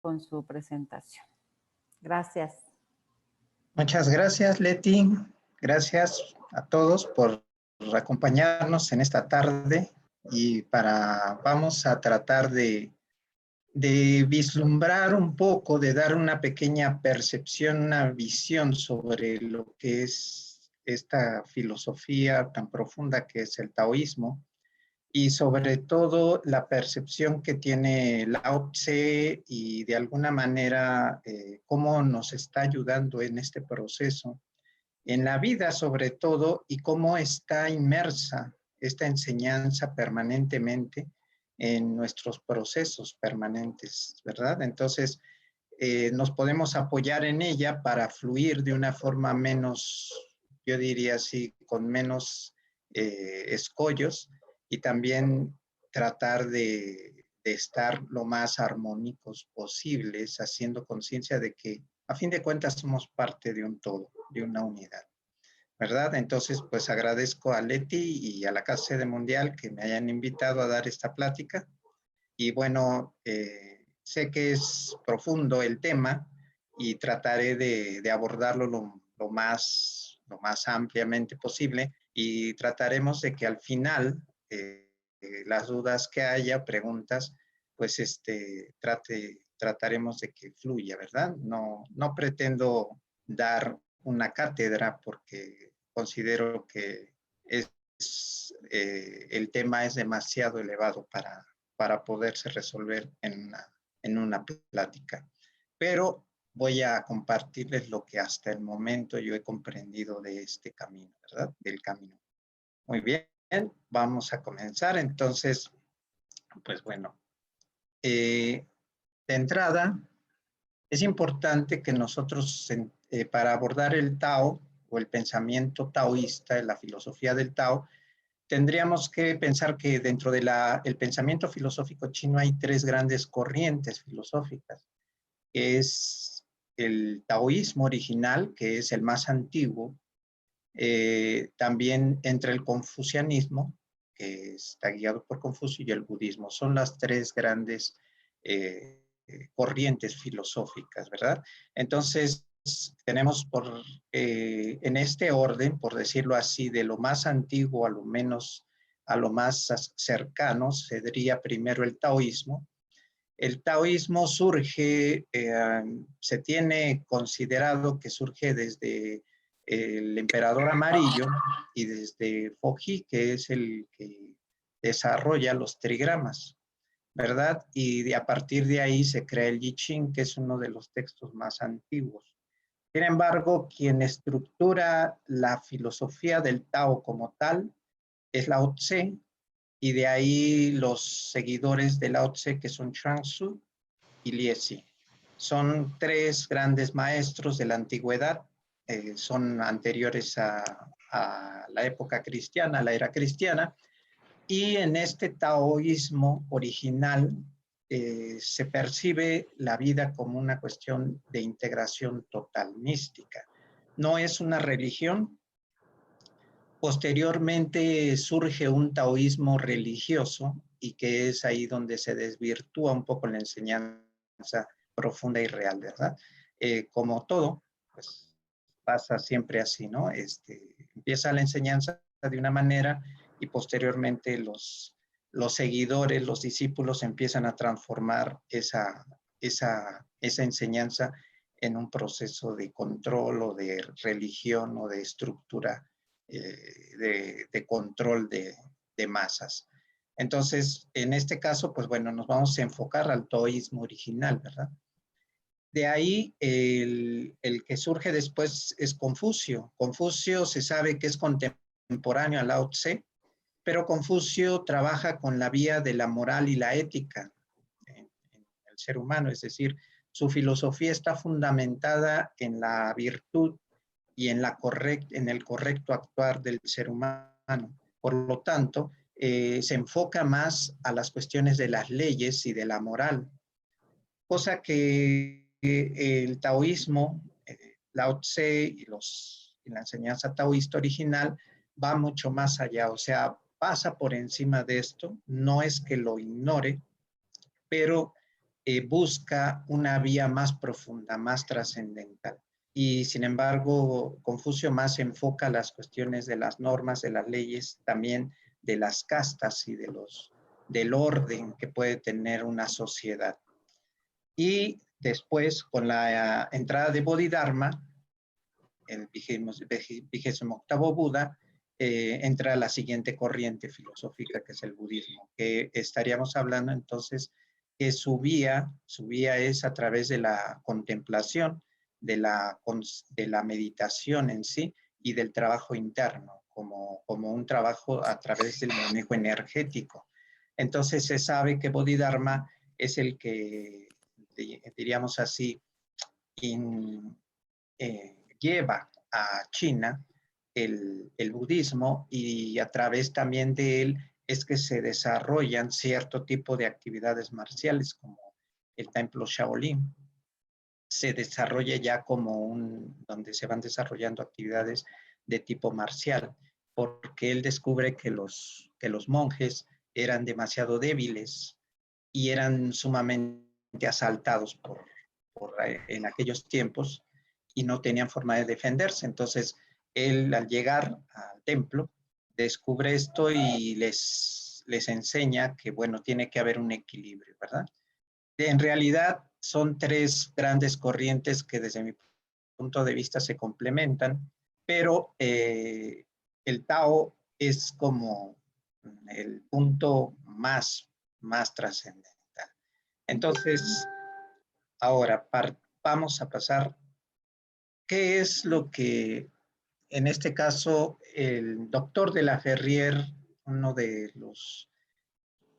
con su presentación. Gracias. Muchas gracias, Leti. Gracias a todos por acompañarnos en esta tarde y vamos a tratar de vislumbrar un poco, de dar una pequeña percepción, una visión sobre lo que es esta filosofía tan profunda que es el taoísmo, y sobre todo la percepción que tiene Lao Tse y de alguna manera cómo nos está ayudando en este proceso, en la vida sobre todo, y cómo está inmersa esta enseñanza permanentemente en nuestros procesos permanentes, ¿verdad? Entonces, nos podemos apoyar en ella para fluir de una forma menos, yo diría así, con menos escollos, y también tratar de estar lo más armónicos posibles, haciendo conciencia de que a fin de cuentas somos parte de un todo, de una unidad, ¿verdad? Entonces, pues agradezco a Leti y a la Casa Sede Mundial que me hayan invitado a dar esta plática. Y bueno, sé que es profundo el tema y trataré de abordarlo lo más ampliamente posible, y trataremos de que al final las dudas que haya, preguntas, pues trataremos de que fluya, ¿verdad? No pretendo dar una cátedra porque considero que el tema es demasiado elevado para poderse resolver en una plática. Pero voy a compartirles lo que hasta el momento yo he comprendido de este camino, ¿verdad? Del camino. Muy bien, vamos a comenzar. Entonces, pues bueno, de entrada, es importante que nosotros, para abordar el Tao o el pensamiento taoísta, la filosofía del Tao, tendríamos que pensar que dentro del pensamiento filosófico chino hay tres grandes corrientes filosóficas, que es el taoísmo original, que es el más antiguo. También entra el confucianismo, que está guiado por Confucio, y el budismo. Son las tres grandes corrientes filosóficas, ¿verdad? Entonces, tenemos en este orden, por decirlo así, de lo más antiguo a lo más cercano, sería primero el taoísmo. El taoísmo surge, se tiene considerado que surge desde el emperador amarillo y desde Foji, que es el que desarrolla los trigramas, ¿verdad? Y a partir de ahí se crea el I Ching, que es uno de los textos más antiguos. Sin embargo, quien estructura la filosofía del Tao como tal es Lao Tse, y de ahí los seguidores de Lao Tse, que son Chuang Tzu y Liezi. Son tres grandes maestros de la antigüedad, son anteriores a la época cristiana, a la era cristiana, y en este taoísmo original se percibe la vida como una cuestión de integración total, mística. No es una religión. Posteriormente surge un taoísmo religioso, y que es ahí donde se desvirtúa un poco la enseñanza profunda y real, ¿verdad? Como todo, pues pasa siempre así, ¿no? Empieza la enseñanza de una manera y posteriormente los seguidores, los discípulos empiezan a transformar esa enseñanza en un proceso de control o de religión o de estructura de control de masas. Entonces, en este caso, pues bueno, nos vamos a enfocar al taoísmo original, ¿verdad? De ahí, el que surge después es Confucio. Confucio se sabe que es contemporáneo a Lao Tse, pero Confucio trabaja con la vía de la moral y la ética en el ser humano, es decir, su filosofía está fundamentada en la virtud y en el correcto actuar del ser humano. Por lo tanto, se enfoca más a las cuestiones de las leyes y de la moral, cosa que el taoísmo, Lao Tse y la enseñanza taoísta original va mucho más allá, o sea, pasa por encima de esto. No es que lo ignore, pero busca una vía más profunda, más trascendental. Y sin embargo, Confucio más enfoca las cuestiones de las normas, de las leyes, también de las castas y del orden que puede tener una sociedad. Y después, con la entrada de Bodhidharma, el 28º Buda, entra la siguiente corriente filosófica, que es el budismo, que estaríamos hablando entonces que su vía es a través de la contemplación, de la meditación en sí y del trabajo interno, como un trabajo a través del manejo energético. Entonces se sabe que Bodhidharma es el que, diríamos así, lleva a China el budismo, y a través también de él es que se desarrollan cierto tipo de actividades marciales, como el templo Shaolin. Se desarrolla ya como donde se van desarrollando actividades de tipo marcial, porque él descubre que los monjes eran demasiado débiles y eran sumamente asaltados en aquellos tiempos, y no tenían forma de defenderse. Entonces, él, al llegar al templo, descubre esto y les enseña que, bueno, tiene que haber un equilibrio, ¿verdad? En realidad, son tres grandes corrientes que desde mi punto de vista se complementan, pero el Tao es como el punto más trascendental. Entonces, ahora vamos a pasar. ¿Qué es lo que, en este caso, el doctor de la Ferrier, uno de los,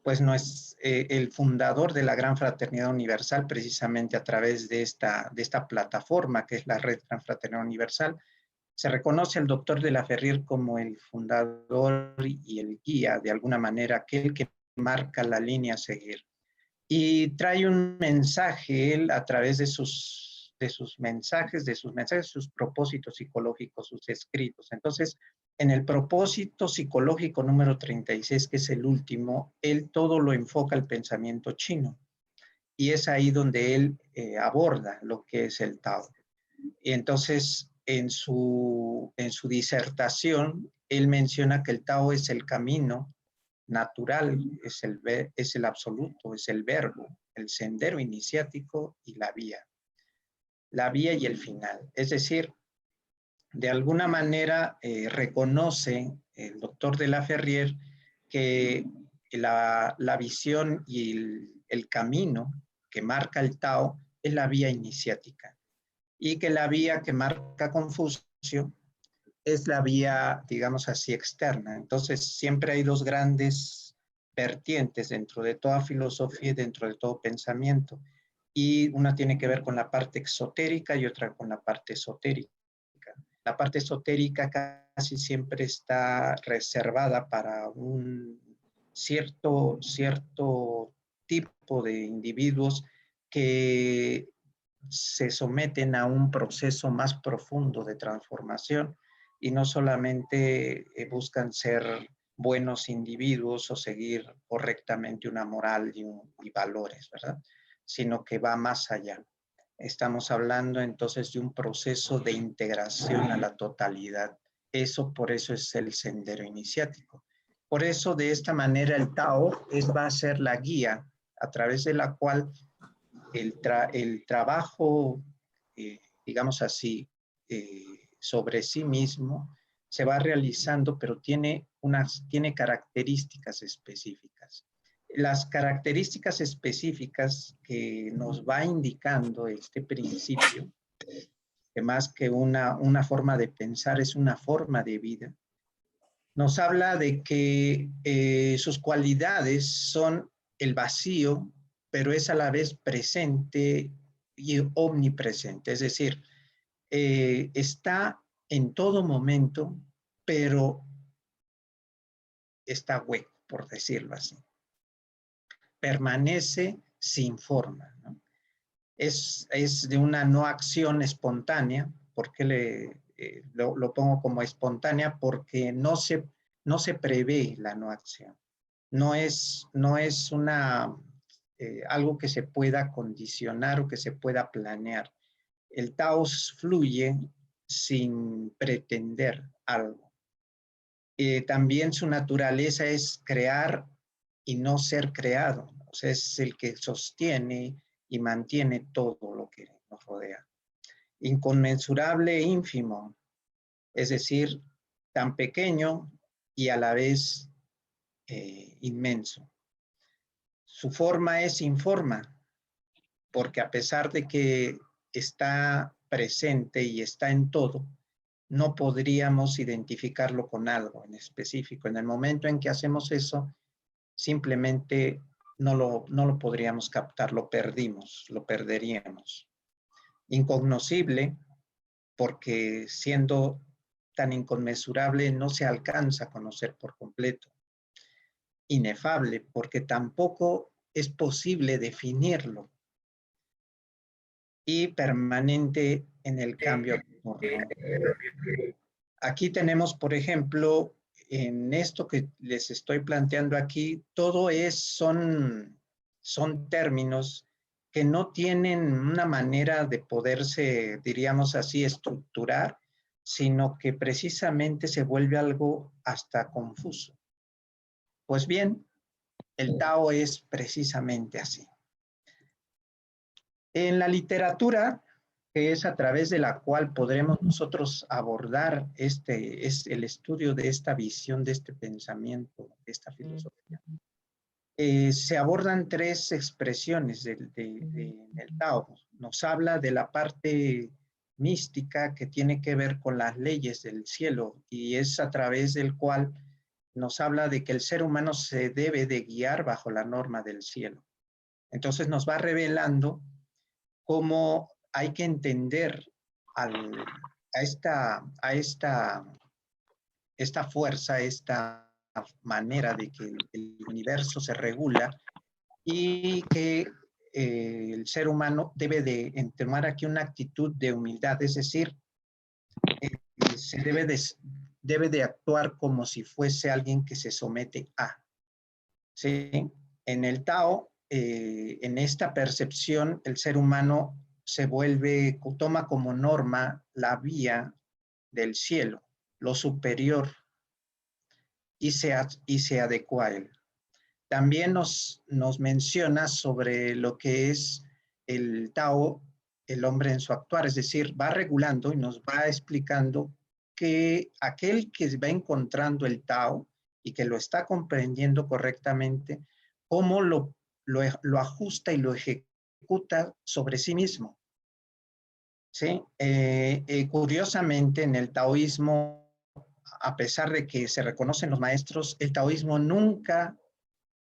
pues no es el fundador de la Gran Fraternidad Universal, precisamente a través de esta plataforma que es la Red Gran Fraternidad Universal, se reconoce al doctor de la Ferrier como el fundador y el guía, de alguna manera, aquel que marca la línea a seguir. Y trae un mensaje él a través de sus mensajes, sus propósitos psicológicos, sus escritos. Entonces, en el propósito psicológico número 36, que es el último, él todo lo enfoca al pensamiento chino. Y es ahí donde él aborda lo que es el Tao. Y entonces, en su disertación, él menciona que el Tao es el camino natural, es el absoluto, es el verbo, el sendero iniciático y la vía y el final. Es decir, de alguna manera reconoce el doctor de la Ferrier que la visión y el camino que marca el Tao es la vía iniciática, y que la vía que marca Confucio es la vía, digamos así, externa. Entonces, siempre hay dos grandes vertientes dentro de toda filosofía y dentro de todo pensamiento. Y una tiene que ver con la parte exotérica y otra con la parte esotérica. La parte esotérica casi siempre está reservada para un cierto tipo de individuos que se someten a un proceso más profundo de transformación, y no solamente buscan ser buenos individuos o seguir correctamente una moral y valores, ¿verdad? Sino que va más allá. Estamos hablando entonces de un proceso de integración a la totalidad. Por eso es el sendero iniciático. Por eso, de esta manera, el Tao va a ser la guía a través de la cual el trabajo, digamos así, sobre sí mismo se va realizando, pero tiene características específicas. Las características específicas que nos va indicando este principio, que más que una forma de pensar, es una forma de vida, nos habla de que sus cualidades son el vacío, pero es a la vez presente y omnipresente. Es decir, está en todo momento, pero está hueco, por decirlo así. Permanece sin forma, ¿no? Es de una no acción espontánea. ¿Por qué lo pongo como espontánea? Porque no se prevé la no acción. No es una algo que se pueda condicionar o que se pueda planear. El Tao fluye sin pretender algo. También su naturaleza es crear y no ser creado. O sea, es el que sostiene y mantiene todo lo que nos rodea. Inconmensurable e ínfimo, es decir, tan pequeño y a la vez inmenso. Su forma es informa, porque a pesar de que está presente y está en todo, no podríamos identificarlo con algo en específico. En el momento en que hacemos eso, simplemente no lo podríamos captar, lo perdimos, lo perderíamos. Incognoscible, porque siendo tan inconmensurable no se alcanza a conocer por completo. Inefable, porque tampoco es posible definirlo. Y permanente en el cambio. Aquí tenemos, por ejemplo, en esto que les estoy planteando aquí, todo son términos que no tienen una manera de poderse, diríamos así, estructurar, sino que precisamente se vuelve algo hasta confuso. Pues bien, el Tao es precisamente así. En la literatura, que es a través de la cual podremos nosotros abordar es el estudio de esta visión, de este pensamiento, de esta filosofía, se abordan tres expresiones del Tao. Nos habla de la parte mística que tiene que ver con las leyes del cielo y es a través del cual nos habla de que el ser humano se debe de guiar bajo la norma del cielo. Entonces nos va revelando cómo hay que entender a esta fuerza, esta manera de que el universo se regula y que el ser humano debe de tomar aquí una actitud de humildad, es decir, se debe de actuar como si fuese alguien que se somete a. ¿Sí? En el Tao, en esta percepción, el ser humano toma como norma la vía del cielo, lo superior, y se adecua a él. También nos menciona sobre lo que es el Tao, el hombre en su actuar, es decir, va regulando y nos va explicando que aquel que va encontrando el Tao y que lo está comprendiendo correctamente, cómo lo ajusta y lo ejecuta sobre sí mismo. ¿Sí? Curiosamente, en el taoísmo, a pesar de que se reconocen los maestros, el taoísmo nunca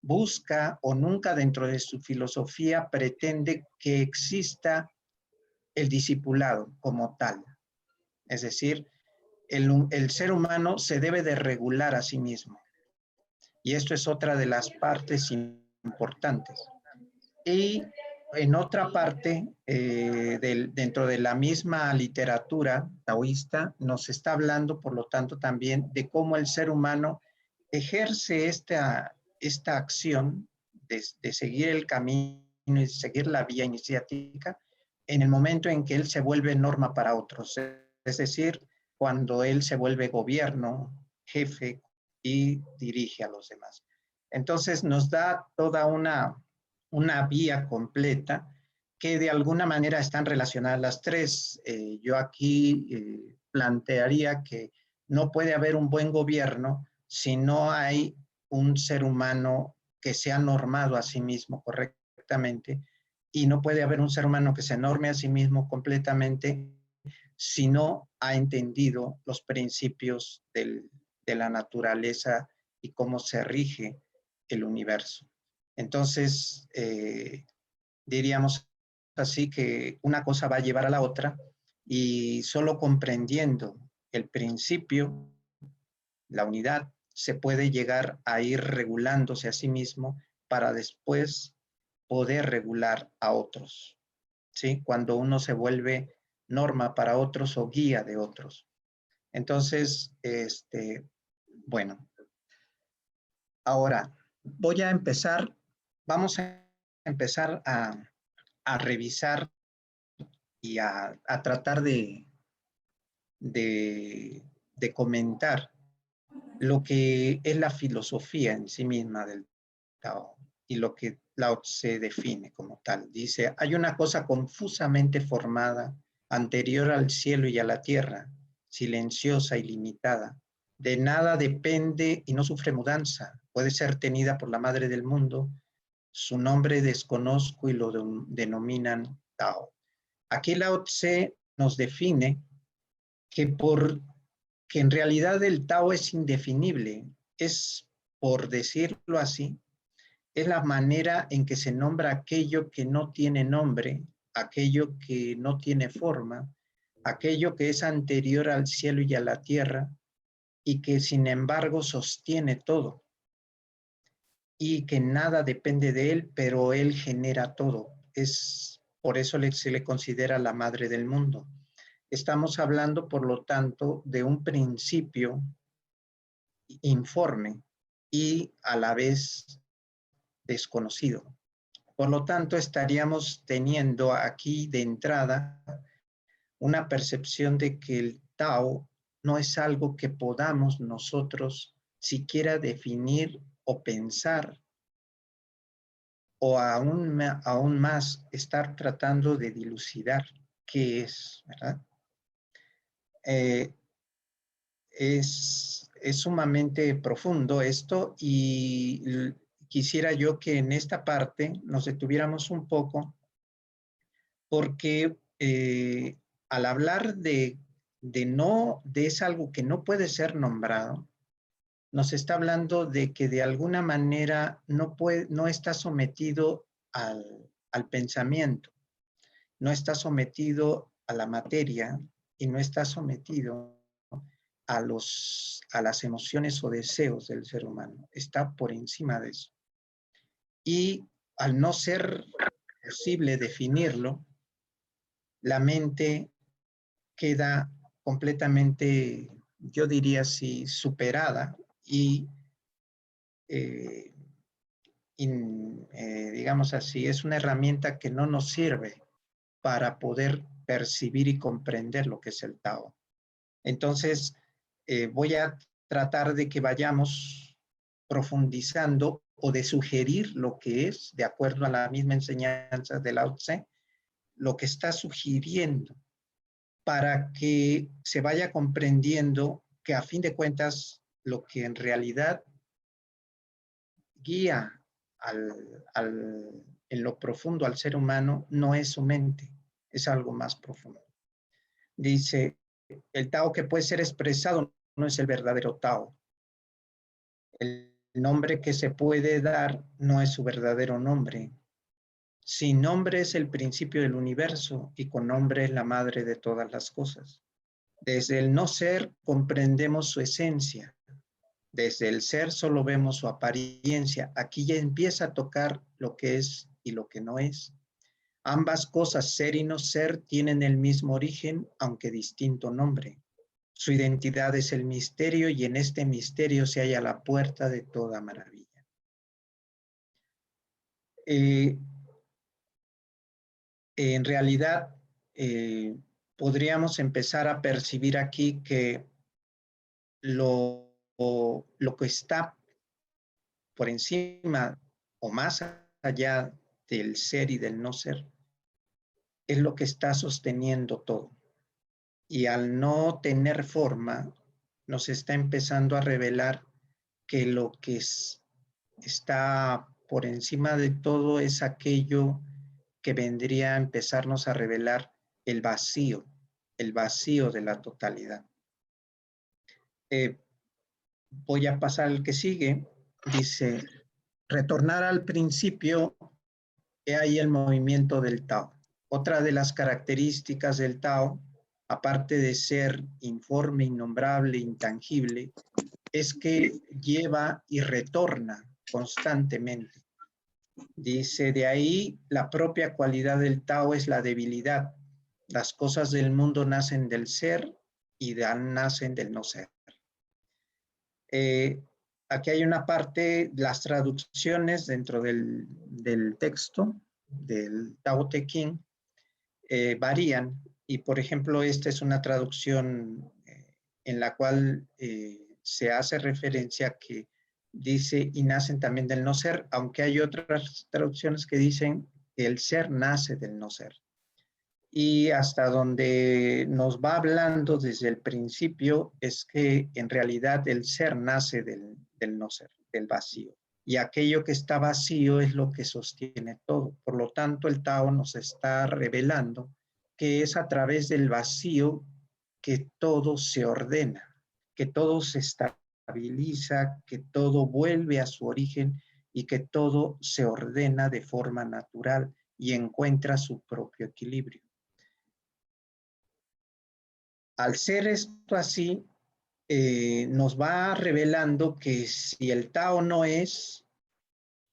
busca o nunca dentro de su filosofía pretende que exista el discipulado como tal. Es decir, el ser humano se debe de regular a sí mismo. Y esto es otra de las partes importantes. Y en otra parte, dentro de la misma literatura taoísta, nos está hablando, por lo tanto, también de cómo el ser humano ejerce esta acción de seguir el camino y seguir la vía iniciática en el momento en que él se vuelve norma para otros. Es decir, cuando él se vuelve gobierno, jefe y dirige a los demás. Entonces nos da toda una vía completa que de alguna manera están relacionadas las tres. Yo aquí plantearía que no puede haber un buen gobierno si no hay un ser humano que sea normado a sí mismo correctamente, y no puede haber un ser humano que se norme a sí mismo completamente si no ha entendido los principios de la naturaleza y cómo se rige el universo. Entonces, diríamos así que una cosa va a llevar a la otra y solo comprendiendo el principio, la unidad, se puede llegar a ir regulándose a sí mismo para después poder regular a otros, ¿sí? Cuando uno se vuelve norma para otros o guía de otros. Entonces, bueno, ahora voy a empezar, vamos a empezar a revisar y a tratar de comentar lo que es la filosofía en sí misma del Tao y lo que Lao Tse define como tal. Dice, hay una cosa confusamente formada, anterior al cielo y a la tierra, silenciosa y limitada. De nada depende y no sufre mudanza. Puede ser tenida por la madre del mundo. Su nombre desconozco y lo denominan Tao. Aquí Lao Tse nos define que en realidad el Tao es indefinible. Es, por decirlo así, es la manera en que se nombra aquello que no tiene nombre, aquello que no tiene forma, aquello que es anterior al cielo y a la tierra y que sin embargo sostiene todo y que nada depende de él, pero él genera todo. Es por eso se le considera la madre del mundo. Estamos hablando, por lo tanto, de un principio informe y a la vez desconocido. Por lo tanto, estaríamos teniendo aquí de entrada una percepción de que el Tao no es algo que podamos nosotros siquiera definir o pensar o aún más estar tratando de dilucidar qué es, ¿verdad? Es sumamente profundo esto y quisiera yo que en esta parte nos detuviéramos un poco porque al hablar de es algo que no puede ser nombrado, nos está hablando de que de alguna manera no está sometido al pensamiento, no está sometido a la materia y no está sometido a las emociones o deseos del ser humano. Está por encima de eso. Y al no ser posible definirlo, la mente queda completamente, yo diría así, superada y, digamos así, es una herramienta que no nos sirve para poder percibir y comprender lo que es el Tao. Entonces, voy a tratar de que vayamos profundizando o de sugerir lo que es, de acuerdo a la misma enseñanza de Lao Tse, lo que está sugiriendo para que se vaya comprendiendo que a fin de cuentas lo que en realidad guía en lo profundo al ser humano no es su mente, es algo más profundo. Dice, el Tao que puede ser expresado no es el verdadero Tao. El nombre que se puede dar no es su verdadero nombre. Sin nombre es el principio del universo y con nombre es la madre de todas las cosas. Desde el no ser comprendemos su esencia. Desde el ser solo vemos su apariencia. Aquí ya empieza a tocar lo que es y lo que no es. Ambas cosas, ser y no ser, tienen el mismo origen, aunque distinto nombre. Su identidad es el misterio y en este misterio se halla la puerta de toda maravilla. En realidad, podríamos empezar a percibir aquí que lo que está por encima o más allá del ser y del no ser es lo que está sosteniendo todo. Y al no tener forma, nos está empezando a revelar que lo que está por encima de todo es aquello que vendría a empezarnos a revelar el vacío de la totalidad. Voy a pasar al que sigue. Dice, retornar al principio, he ahí el movimiento del Tao. Otra de las características del Tao, aparte de ser informe, innombrable, intangible, es que lleva y retorna constantemente. Dice, de ahí la propia cualidad del Tao es la debilidad. Las cosas del mundo nacen del ser y nacen del no ser. aquí hay una parte, las traducciones dentro del texto del Tao Te Ching varían. Y por ejemplo, esta es una traducción en la cual se hace referencia que dice y nacen también del no ser, aunque hay otras traducciones que dicen que el ser nace del no ser. Y hasta donde nos va hablando desde el principio es que en realidad el ser nace del no ser, del vacío. Y aquello que está vacío es lo que sostiene todo. Por lo tanto, el Tao nos está revelando que es a través del vacío que todo se ordena, que todo se estabiliza, que todo vuelve a su origen y que todo se ordena de forma natural y encuentra su propio equilibrio. Al ser esto así, nos va revelando que si el Tao no es,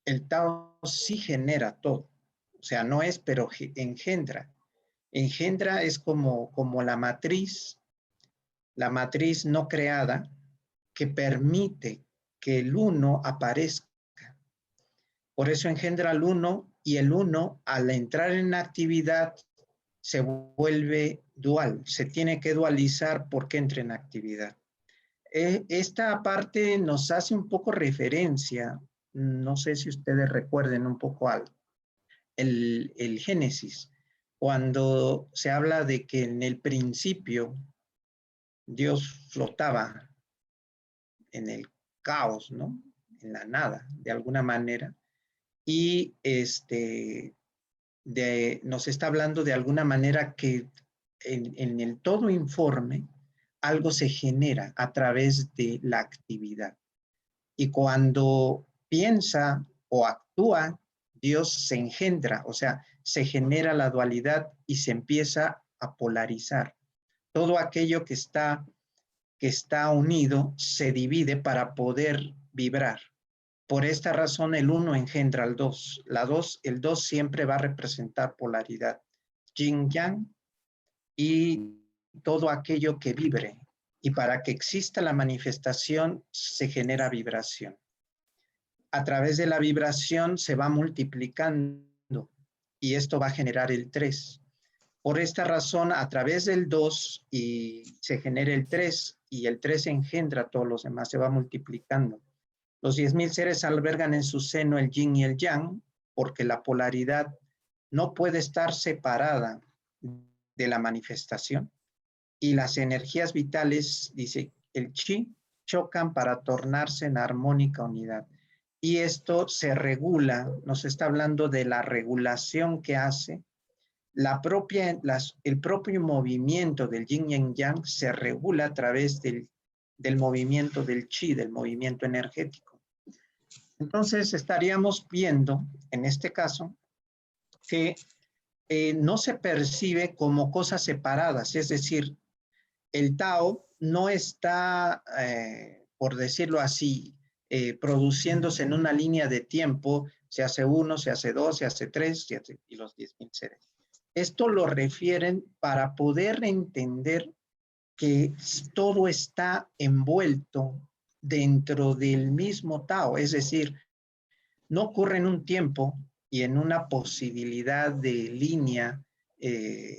el Tao sí genera todo. O sea, no es, pero engendra. Engendra es como la matriz no creada que permite que el uno aparezca. Por eso engendra al uno y el uno al entrar en actividad se vuelve dual, se tiene que dualizar porque entra en actividad. Esta parte nos hace un poco referencia, no sé si ustedes recuerden un poco algo, el Génesis, cuando se habla de que en el principio Dios flotaba en el caos, ¿no? En la nada, de alguna manera, y nos está hablando de alguna manera que en el todo informe algo se genera a través de la actividad. Y cuando piensa o actúa, Dios se engendra, o sea, se genera la dualidad y se empieza a polarizar. Todo aquello que está unido se divide para poder vibrar. Por esta razón el uno engendra al dos. El dos siempre va a representar polaridad. Yin yang y todo aquello que vibre. Y para que exista la manifestación se genera vibración. A través de la vibración se va multiplicando y esto va a generar el 3. Por esta razón, a través del 2 y se genera el 3 y el 3 engendra a todos los demás, se va multiplicando. Los 10,000 seres albergan en su seno el yin y el yang porque la polaridad no puede estar separada de la manifestación y las energías vitales, dice el chi, chocan para tornarse en armónica unidad. Y esto se regula, nos está hablando de la regulación que hace el propio movimiento del yin y el yang se regula a través del movimiento del chi, del movimiento energético. Entonces estaríamos viendo, en este caso, que no se percibe como cosas separadas, es decir, el Tao no está, por decirlo así, produciéndose en una línea de tiempo, se hace 1, se hace 2, se hace 3 y los 10,000 seres. Esto lo refieren para poder entender que todo está envuelto dentro del mismo Tao, es decir, no ocurre en un tiempo y en una posibilidad de línea, de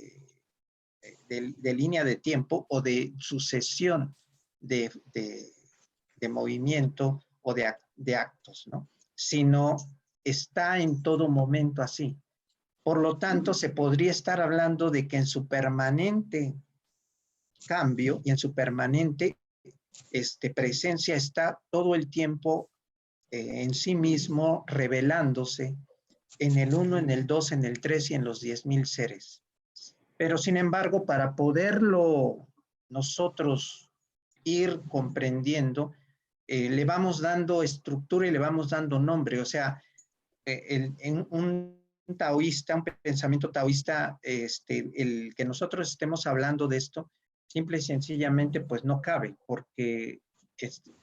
línea de tiempo o de sucesión de movimiento o de actos, ¿no? Sino está en todo momento así. Por lo tanto, se podría estar hablando de que en su permanente cambio y en su permanente presencia está todo el tiempo en sí mismo revelándose en el 1, en el 2, en el 3 y en los 10,000 seres. Pero sin embargo, para poderlo nosotros ir comprendiendo, le vamos dando estructura y le vamos dando nombre. O sea, en un taoísta, un pensamiento taoísta, el que nosotros estemos hablando de esto, simple y sencillamente, pues no cabe, porque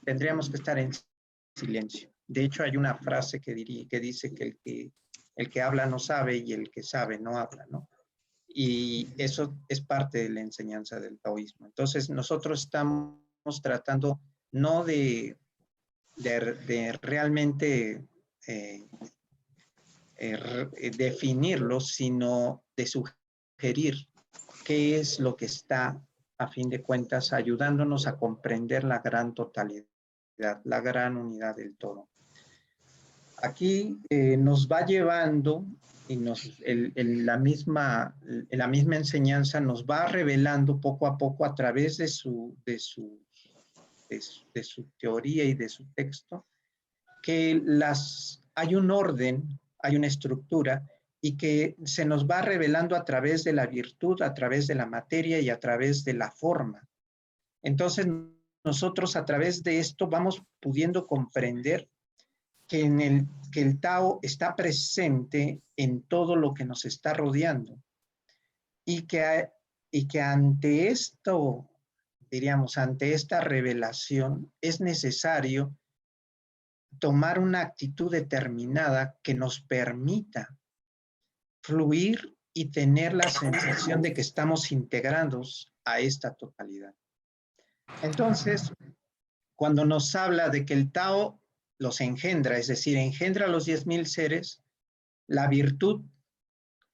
tendríamos que estar en silencio. De hecho, hay una frase que dice que el que habla no sabe y el que sabe no habla, ¿no? Y eso es parte de la enseñanza del taoísmo. Entonces, nosotros estamos tratando no de de realmente definirlo, sino de sugerir qué es lo que está, a fin de cuentas, ayudándonos a comprender la gran totalidad, la gran unidad del todo. Aquí nos va llevando y la misma enseñanza nos va revelando poco a poco a través de su teoría y de su texto, que hay un orden, hay una estructura, y que se nos va revelando a través de la virtud, a través de la materia y a través de la forma. Entonces, nosotros a través de esto vamos pudiendo comprender que el Tao está presente en todo lo que nos está rodeando, y que ante esto, diríamos, ante esta revelación, es necesario tomar una actitud determinada que nos permita fluir y tener la sensación de que estamos integrados a esta totalidad. Entonces, cuando nos habla de que el Tao los engendra, es decir, engendra a los 10,000 seres, la virtud,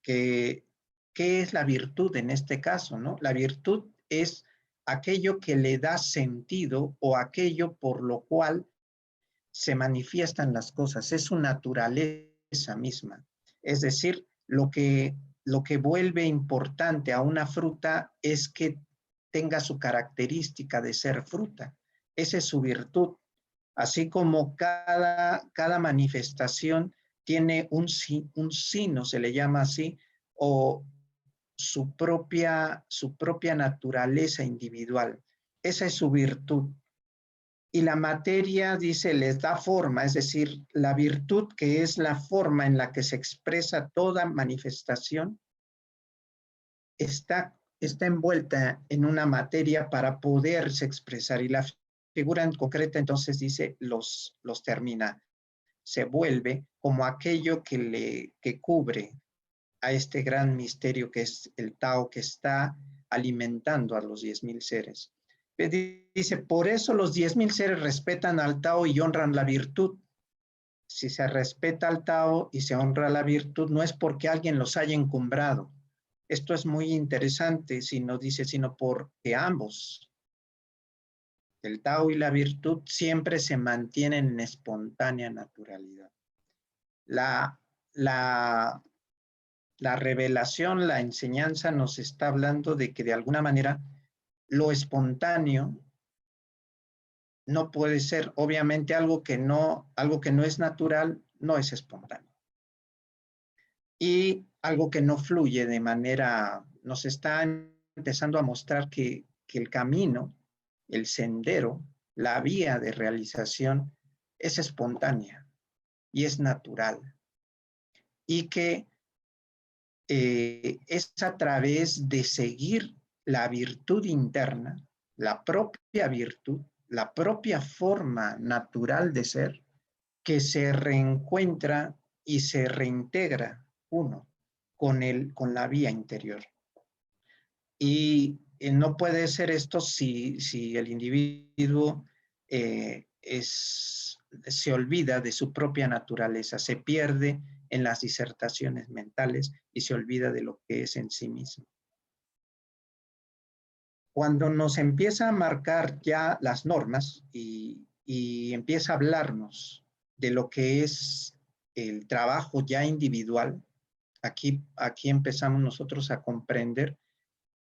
¿qué es la virtud en este caso, no? La virtud es aquello que le da sentido o aquello por lo cual se manifiestan las cosas, es su naturaleza misma. Es decir, lo que vuelve importante a una fruta es que tenga su característica de ser fruta. Esa es su virtud. Así como cada manifestación tiene un sino, se le llama así, o su propia naturaleza individual. Esa es su virtud. Y la materia, dice, les da forma, es decir, la virtud, que es la forma en la que se expresa toda manifestación, está envuelta en una materia para poderse expresar. Y la figura en concreta, entonces, dice, los termina. Se vuelve como aquello que cubre a este gran misterio que es el Tao, que está alimentando a los 10,000 seres. Dice, por eso los 10,000 seres respetan al Tao y honran la virtud. Si se respeta al Tao y se honra la virtud, no es porque alguien los haya encumbrado. Esto es muy interesante, sino porque ambos, el Tao y la virtud, siempre se mantienen en espontánea naturalidad. La revelación, la enseñanza nos está hablando de que de alguna manera lo espontáneo no puede ser, obviamente, algo que no es natural, no es espontáneo. Y algo que no fluye de manera, nos está empezando a mostrar que el camino, el sendero, la vía de realización es espontánea y es natural. Y que es a través de seguir la virtud interna, la propia virtud, la propia forma natural de ser, que se reencuentra y se reintegra uno con la vía interior. Y no puede ser esto si el individuo se olvida de su propia naturaleza, se pierde en las disertaciones mentales y se olvida de lo que es en sí mismo. Cuando nos empieza a marcar ya las normas y empieza a hablarnos de lo que es el trabajo ya individual, aquí empezamos nosotros a comprender.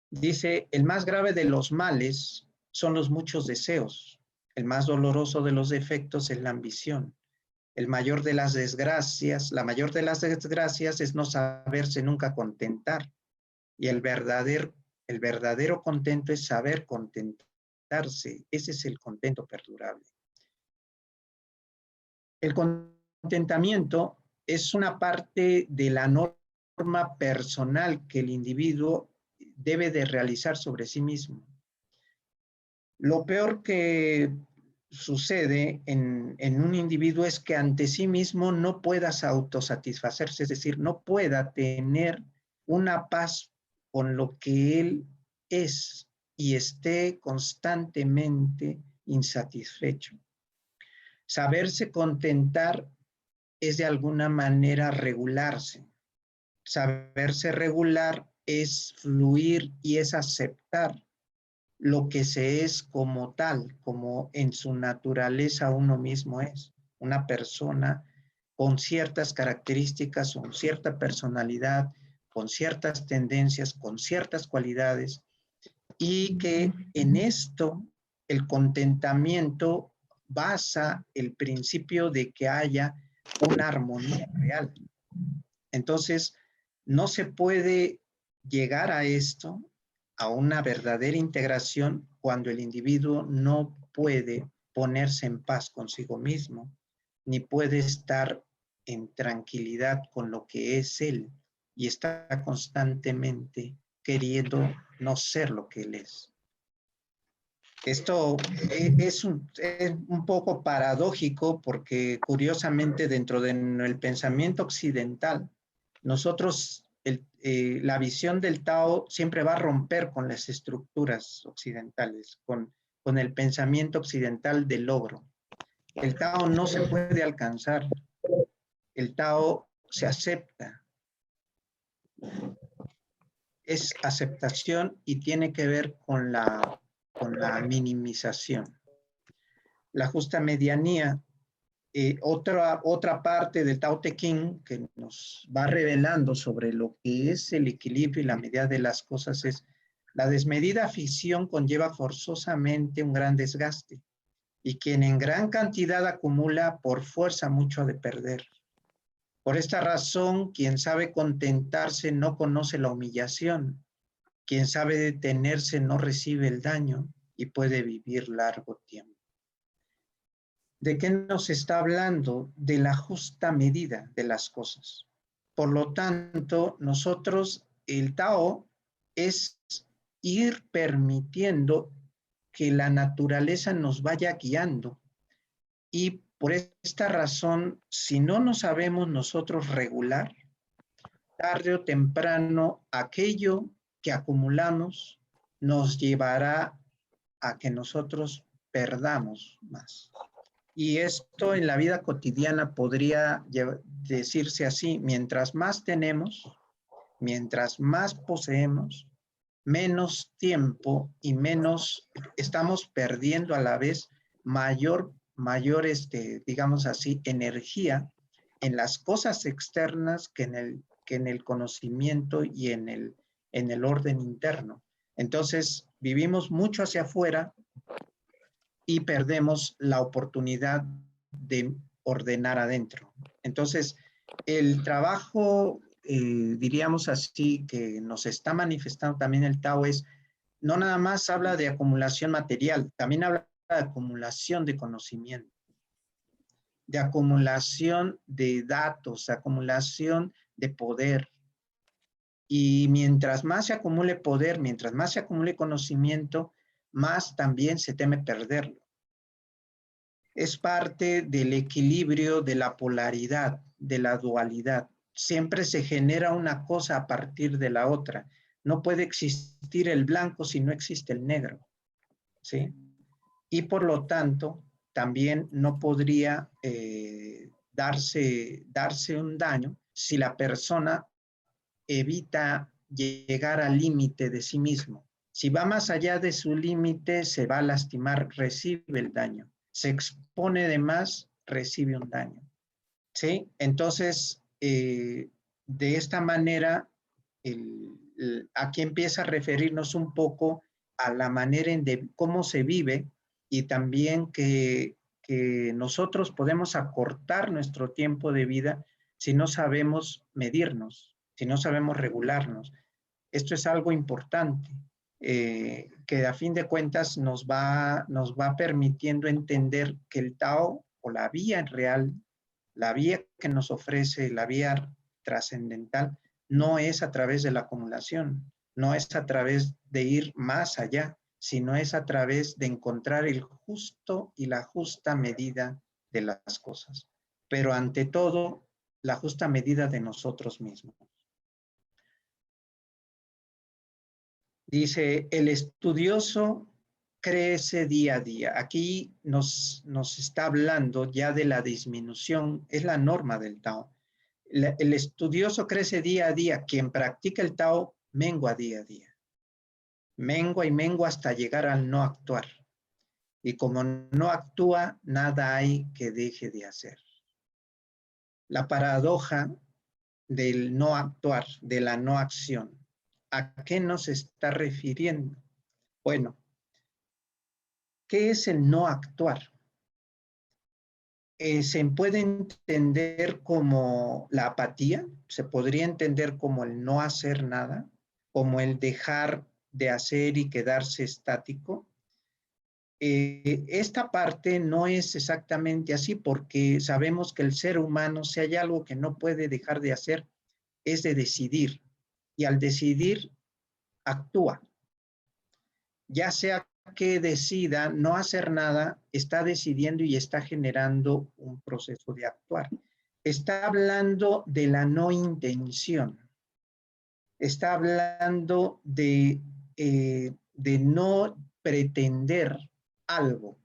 Dice, el más grave de los males son los muchos deseos. El más doloroso de los defectos es la ambición. La mayor de las desgracias es no saberse nunca contentar. Y el verdadero contento es saber contentarse. Ese es el contento perdurable. El contentamiento es una parte de la norma personal que el individuo debe de realizar sobre sí mismo. Lo peor que sucede en un individuo es que ante sí mismo no pueda autosatisfacerse, es decir, no pueda tener una paz con lo que él es y esté constantemente insatisfecho. Saberse contentar es de alguna manera regularse. Saberse regular es fluir y es aceptar lo que se es como tal, como en su naturaleza uno mismo es. Una persona con ciertas características, con cierta personalidad, con ciertas tendencias, con ciertas cualidades, y que en esto el contentamiento basa el principio de que haya una armonía real. Entonces, no se puede llegar a esto, a una verdadera integración, cuando el individuo no puede ponerse en paz consigo mismo, ni puede estar en tranquilidad con lo que es él, y está constantemente queriendo no ser lo que él es. Esto es un poco paradójico porque curiosamente dentro del pensamiento occidental, nosotros, la visión del Tao siempre va a romper con las estructuras occidentales, con el pensamiento occidental del logro. El Tao no se puede alcanzar, el Tao se acepta, es aceptación y tiene que ver con la minimización. La justa medianía, otra parte del Tao Te Ching que nos va revelando sobre lo que es el equilibrio y la medida de las cosas es: la desmedida afición conlleva forzosamente un gran desgaste, y quien en gran cantidad acumula, por fuerza mucho ha de perder. Por esta razón, quien sabe contentarse no conoce la humillación, quien sabe detenerse no recibe el daño y puede vivir largo tiempo. ¿De qué nos está hablando? De la justa medida de las cosas. Por lo tanto, nosotros, el Tao es ir permitiendo que la naturaleza nos vaya guiando. Y por esta razón, si no nos sabemos nosotros regular, tarde o temprano, aquello que acumulamos nos llevará a que nosotros perdamos más. Y esto en la vida cotidiana podría decirse así: mientras más tenemos, mientras más poseemos, menos tiempo y menos estamos perdiendo a la vez mayor digamos así, energía en las cosas externas que en el conocimiento y en el orden interno. Entonces, vivimos mucho hacia afuera y perdemos la oportunidad de ordenar adentro. Entonces, el trabajo, diríamos así, que nos está manifestando también el Tao es, no nada más habla de acumulación material, también habla de acumulación de conocimiento, de acumulación de datos, de acumulación de poder. Y mientras más se acumule poder, mientras más se acumule conocimiento, más también se teme perderlo. Es parte del equilibrio de la polaridad, de la dualidad. Siempre se genera una cosa a partir de la otra. No puede existir el blanco si no existe el negro, ¿sí? Y por lo tanto, también no podría darse un daño si la persona evita llegar al límite de sí mismo. Si va más allá de su límite, se va a lastimar, recibe el daño. Se expone de más, recibe un daño. ¿Sí? Entonces, de esta manera, aquí empieza a referirnos un poco a la manera en de cómo se vive, y también que nosotros podemos acortar nuestro tiempo de vida si no sabemos medirnos, si no sabemos regularnos. Esto es algo importante, que a fin de cuentas nos va permitiendo entender que el Tao, o la vía real, la vía que nos ofrece, la vía trascendental, no es a través de la acumulación, no es a través de ir más allá, sino es a través de encontrar el justo y la justa medida de las cosas. Pero ante todo, la justa medida de nosotros mismos. Dice: el estudioso crece día a día. Aquí nos está hablando ya de la disminución, es la norma del Tao. El estudioso crece día a día, quien practica el Tao mengua día a día. Mengua y mengua hasta llegar al no actuar. Y como no actúa, nada hay que deje de hacer. La paradoja del no actuar, de la no acción. ¿A qué nos está refiriendo? Bueno, ¿qué es el no actuar? Se puede entender como la apatía, se podría entender como el no hacer nada, como el dejar de hacer y quedarse estático. Esta parte no es exactamente así porque sabemos que el ser humano, si hay algo que no puede dejar de hacer, es de decidir. Y al decidir, actúa. Ya sea que decida no hacer nada, está decidiendo y está generando un proceso de actuar. Está hablando de la no intención. Está hablando de no pretender algo,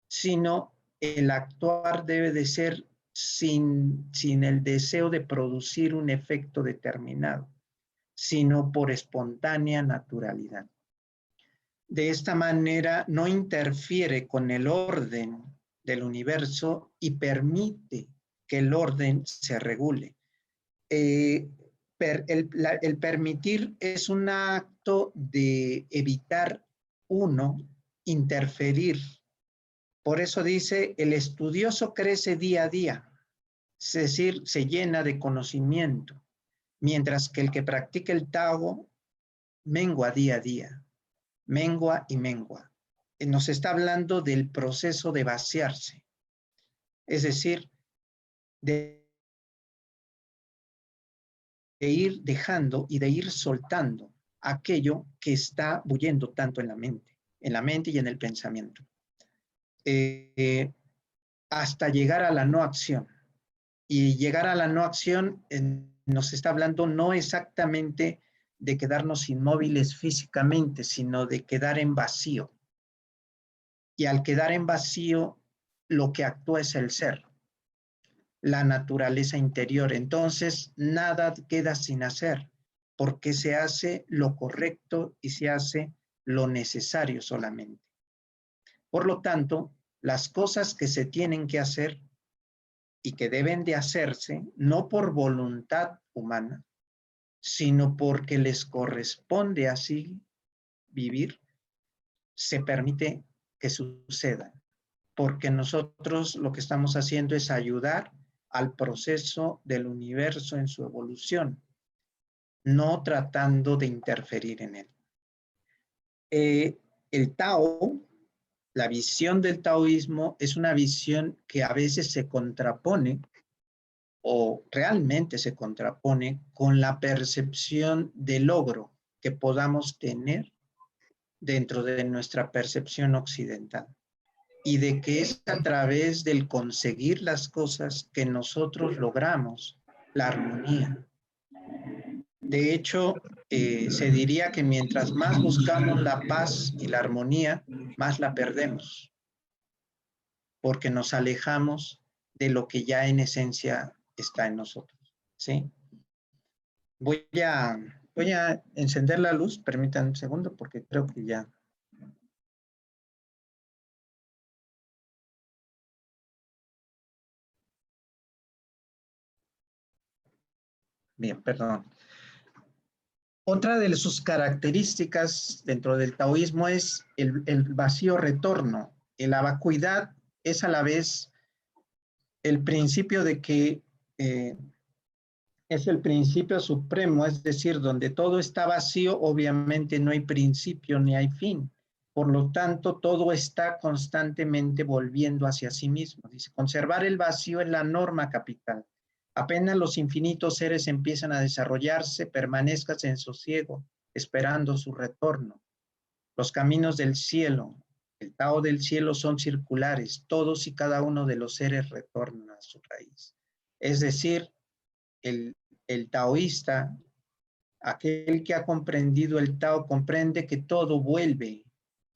sino el actuar debe de ser sin el deseo de producir un efecto determinado, sino por espontánea naturalidad. De esta manera no interfiere con el orden del universo y permite que el orden se regule. El permitir es un acto de evitar uno interferir. Por eso dice, el estudioso crece día a día, es decir, se llena de conocimiento, mientras que el que practica el Tao mengua día a día, mengua y mengua. Nos está hablando del proceso de vaciarse, es decir, de ir dejando y de ir soltando aquello que está bullendo tanto en la mente y en el pensamiento. Hasta llegar a la no acción. Y llegar a la no acción nos está hablando no exactamente de quedarnos inmóviles físicamente, sino de quedar en vacío. Y al quedar en vacío, lo que actúa es el ser, la naturaleza interior. Entonces, nada queda sin hacer, porque se hace lo correcto y se hace lo necesario solamente. Por lo tanto, las cosas que se tienen que hacer y que deben de hacerse, no por voluntad humana, sino porque les corresponde así vivir, se permite que sucedan. Porque nosotros lo que estamos haciendo es ayudar al proceso del universo en su evolución, no tratando de interferir en él. El Tao, la visión del taoísmo es una visión que a veces se contrapone o realmente se contrapone con la percepción de logro que podamos tener dentro de nuestra percepción occidental. Y de que es a través del conseguir las cosas que nosotros logramos la armonía. De hecho, se diría que mientras más buscamos la paz y la armonía, más la perdemos, porque nos alejamos de lo que ya en esencia está en nosotros, ¿sí? Voy a encender la luz, permítanme un segundo, porque creo que ya. Bien, perdón. Otra de sus características dentro del taoísmo es el vacío retorno. La vacuidad es a la vez el principio de que es el principio supremo, es decir, donde todo está vacío, obviamente no hay principio ni hay fin. Por lo tanto, todo está constantemente volviendo hacia sí mismo. Dice, conservar el vacío es la norma capital. Apenas los infinitos seres empiezan a desarrollarse, permanezcas en sosiego, esperando su retorno. Los caminos del cielo, el Tao del cielo son circulares, todos y cada uno de los seres retornan a su raíz. Es decir, el taoísta, aquel que ha comprendido el Tao, comprende que todo vuelve,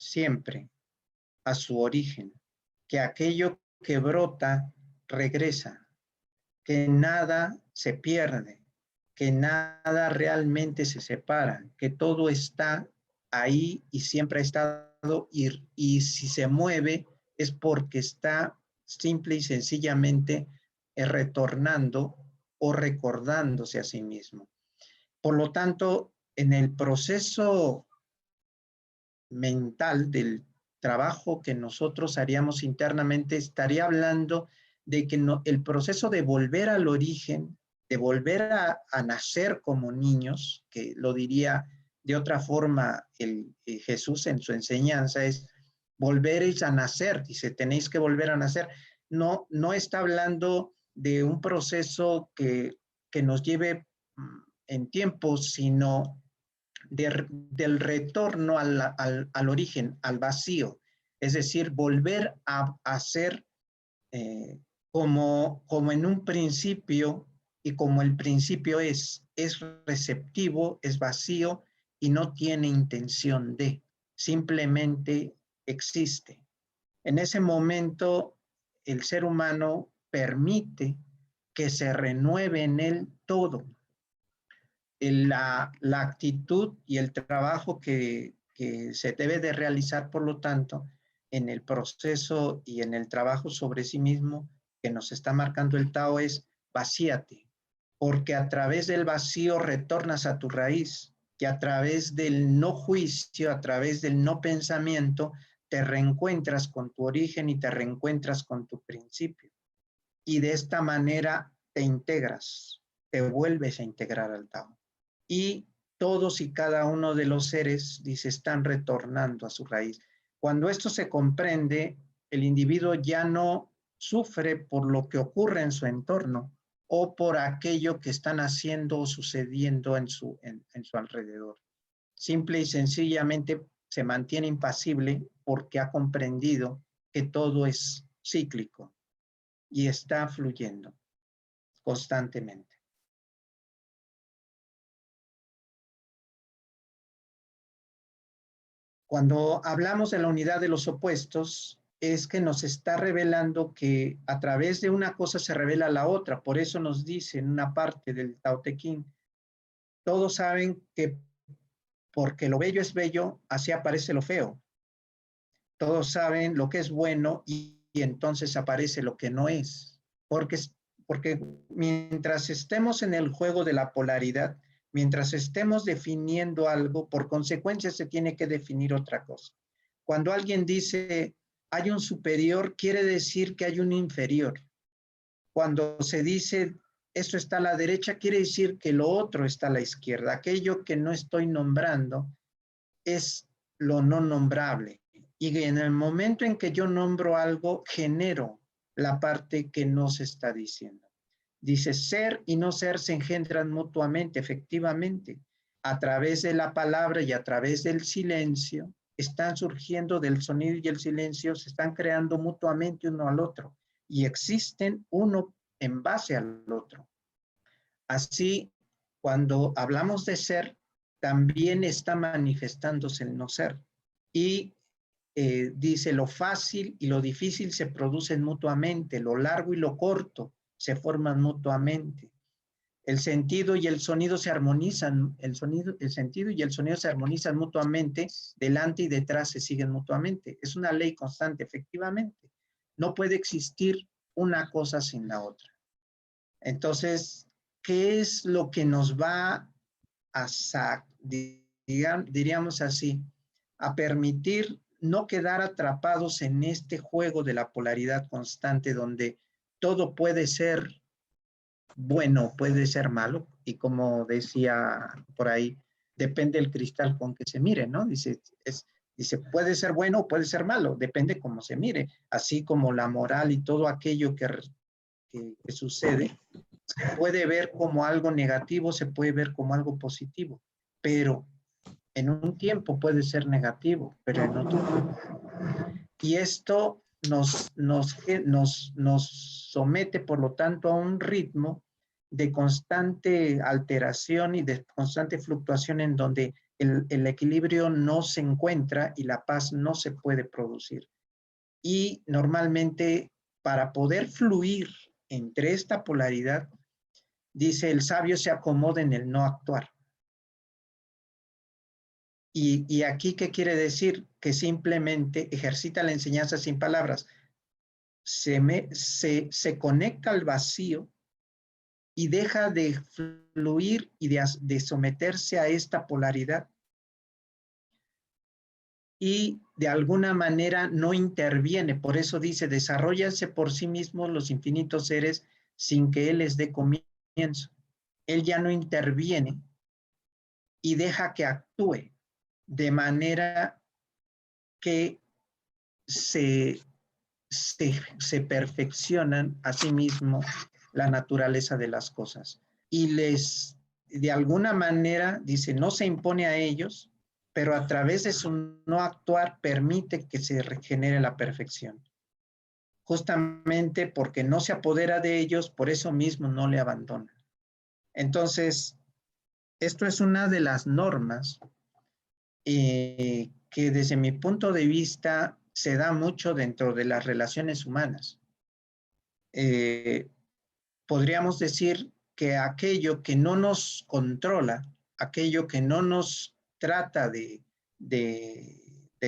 siempre a su origen, que aquello que brota regresa, que nada se pierde, que nada realmente se separa, que todo está ahí y siempre ha estado, y si se mueve es porque está simple y sencillamente retornando o recordándose a sí mismo. Por lo tanto, en el proceso mental del trabajo que nosotros haríamos internamente, estaría hablando de que el proceso de volver al origen, de volver a nacer como niños, que lo diría de otra forma Jesús en su enseñanza, es volveréis a nacer, dice, tenéis que volver a nacer. No, no está hablando de un proceso que nos lleve en tiempo, sino del retorno al origen, al vacío, es decir, volver a ser como en un principio, y como el principio es receptivo, es vacío y no tiene intención de, simplemente existe. En ese momento, el ser humano permite que se renueve en él todo. La actitud y el trabajo que se debe de realizar, por lo tanto, en el proceso y en el trabajo sobre sí mismo que nos está marcando el Tao es vacíate, porque a través del vacío retornas a tu raíz, que a través del no juicio, a través del no pensamiento, te reencuentras con tu origen y te reencuentras con tu principio. Y de esta manera te integras, te vuelves a integrar al Tao. Y todos y cada uno de los seres, dice, están retornando a su raíz. Cuando esto se comprende, el individuo ya no sufre por lo que ocurre en su entorno o por aquello que están haciendo o sucediendo en su alrededor. Simple y sencillamente se mantiene impasible porque ha comprendido que todo es cíclico y está fluyendo constantemente. Cuando hablamos de la unidad de los opuestos, es que nos está revelando que a través de una cosa se revela la otra. Por eso nos dice en una parte del Tao Te Ching, todos saben que porque lo bello es bello, así aparece lo feo. Todos saben lo que es bueno y entonces aparece lo que no es. Porque mientras estemos en el juego de la polaridad, mientras estemos definiendo algo, por consecuencia se tiene que definir otra cosa. Cuando alguien dice hay un superior, quiere decir que hay un inferior. Cuando se dice esto está a la derecha, quiere decir que lo otro está a la izquierda. Aquello que no estoy nombrando es lo no nombrable. Y en el momento en que yo nombro algo, genero la parte que no se está diciendo. Dice, ser y no ser se engendran mutuamente, efectivamente. A través de la palabra y a través del silencio, están surgiendo del sonido y el silencio, se están creando mutuamente uno al otro y existen uno en base al otro. Así, cuando hablamos de ser, también está manifestándose el no ser. Y dice, lo fácil y lo difícil se producen mutuamente, lo largo y lo corto se forman mutuamente. El sentido y el sonido se armonizan, el sentido y el sonido se armonizan mutuamente, delante y detrás se siguen mutuamente. Es una ley constante, efectivamente. No puede existir una cosa sin la otra. Entonces, ¿qué es lo que nos va a, diríamos así, a permitir no quedar atrapados en este juego de la polaridad constante donde todo puede ser bueno, puede ser malo, y como decía por ahí, depende del cristal con que se mire, ¿no? Dice, puede ser bueno o puede ser malo, depende cómo se mire, así como la moral y todo aquello que sucede, se puede ver como algo negativo, se puede ver como algo positivo, pero en un tiempo puede ser negativo, pero en otro tiempo. Y esto nos somete, por lo tanto, a un ritmo de constante alteración y de constante fluctuación en donde el equilibrio no se encuentra y la paz no se puede producir. Y normalmente para poder fluir entre esta polaridad, dice el sabio se acomoda en el no actuar. Y aquí, ¿qué quiere decir? Que simplemente ejercita la enseñanza sin palabras. Se conecta al vacío y deja de fluir y de someterse a esta polaridad. Y de alguna manera no interviene. Por eso dice, desarróllanse por sí mismos los infinitos seres sin que Él les dé comienzo. Él ya no interviene y deja que actúe de manera que se perfeccionan a sí mismo la naturaleza de las cosas. Y les, de alguna manera, dice, no se impone a ellos, pero a través de su no actuar permite que se regenere la perfección. Justamente porque no se apodera de ellos, por eso mismo no le abandona. Entonces, esto es una de las normas que desde mi punto de vista se da mucho dentro de las relaciones humanas. Podríamos decir que aquello que no nos controla, aquello que no nos trata de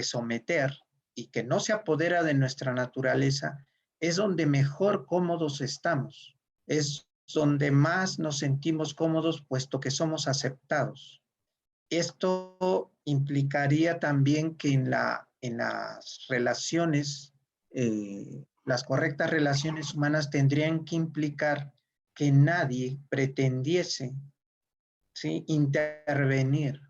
someter y que no se apodera de nuestra naturaleza, es donde mejor cómodos estamos, es donde más nos sentimos cómodos puesto que somos aceptados. Esto implicaría también que en las relaciones, las correctas relaciones humanas tendrían que implicar que nadie pretendiese, ¿sí?, intervenir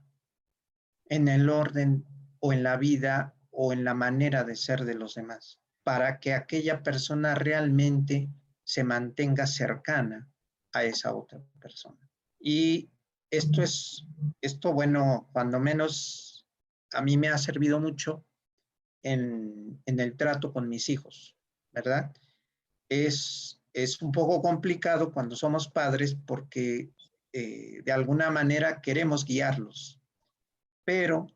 en el orden o en la vida o en la manera de ser de los demás, para que aquella persona realmente se mantenga cercana a esa otra persona. Y esto, bueno, cuando menos a mí me ha servido mucho en el trato con mis hijos, ¿verdad? Es un poco complicado cuando somos padres porque de alguna manera queremos guiarlos, pero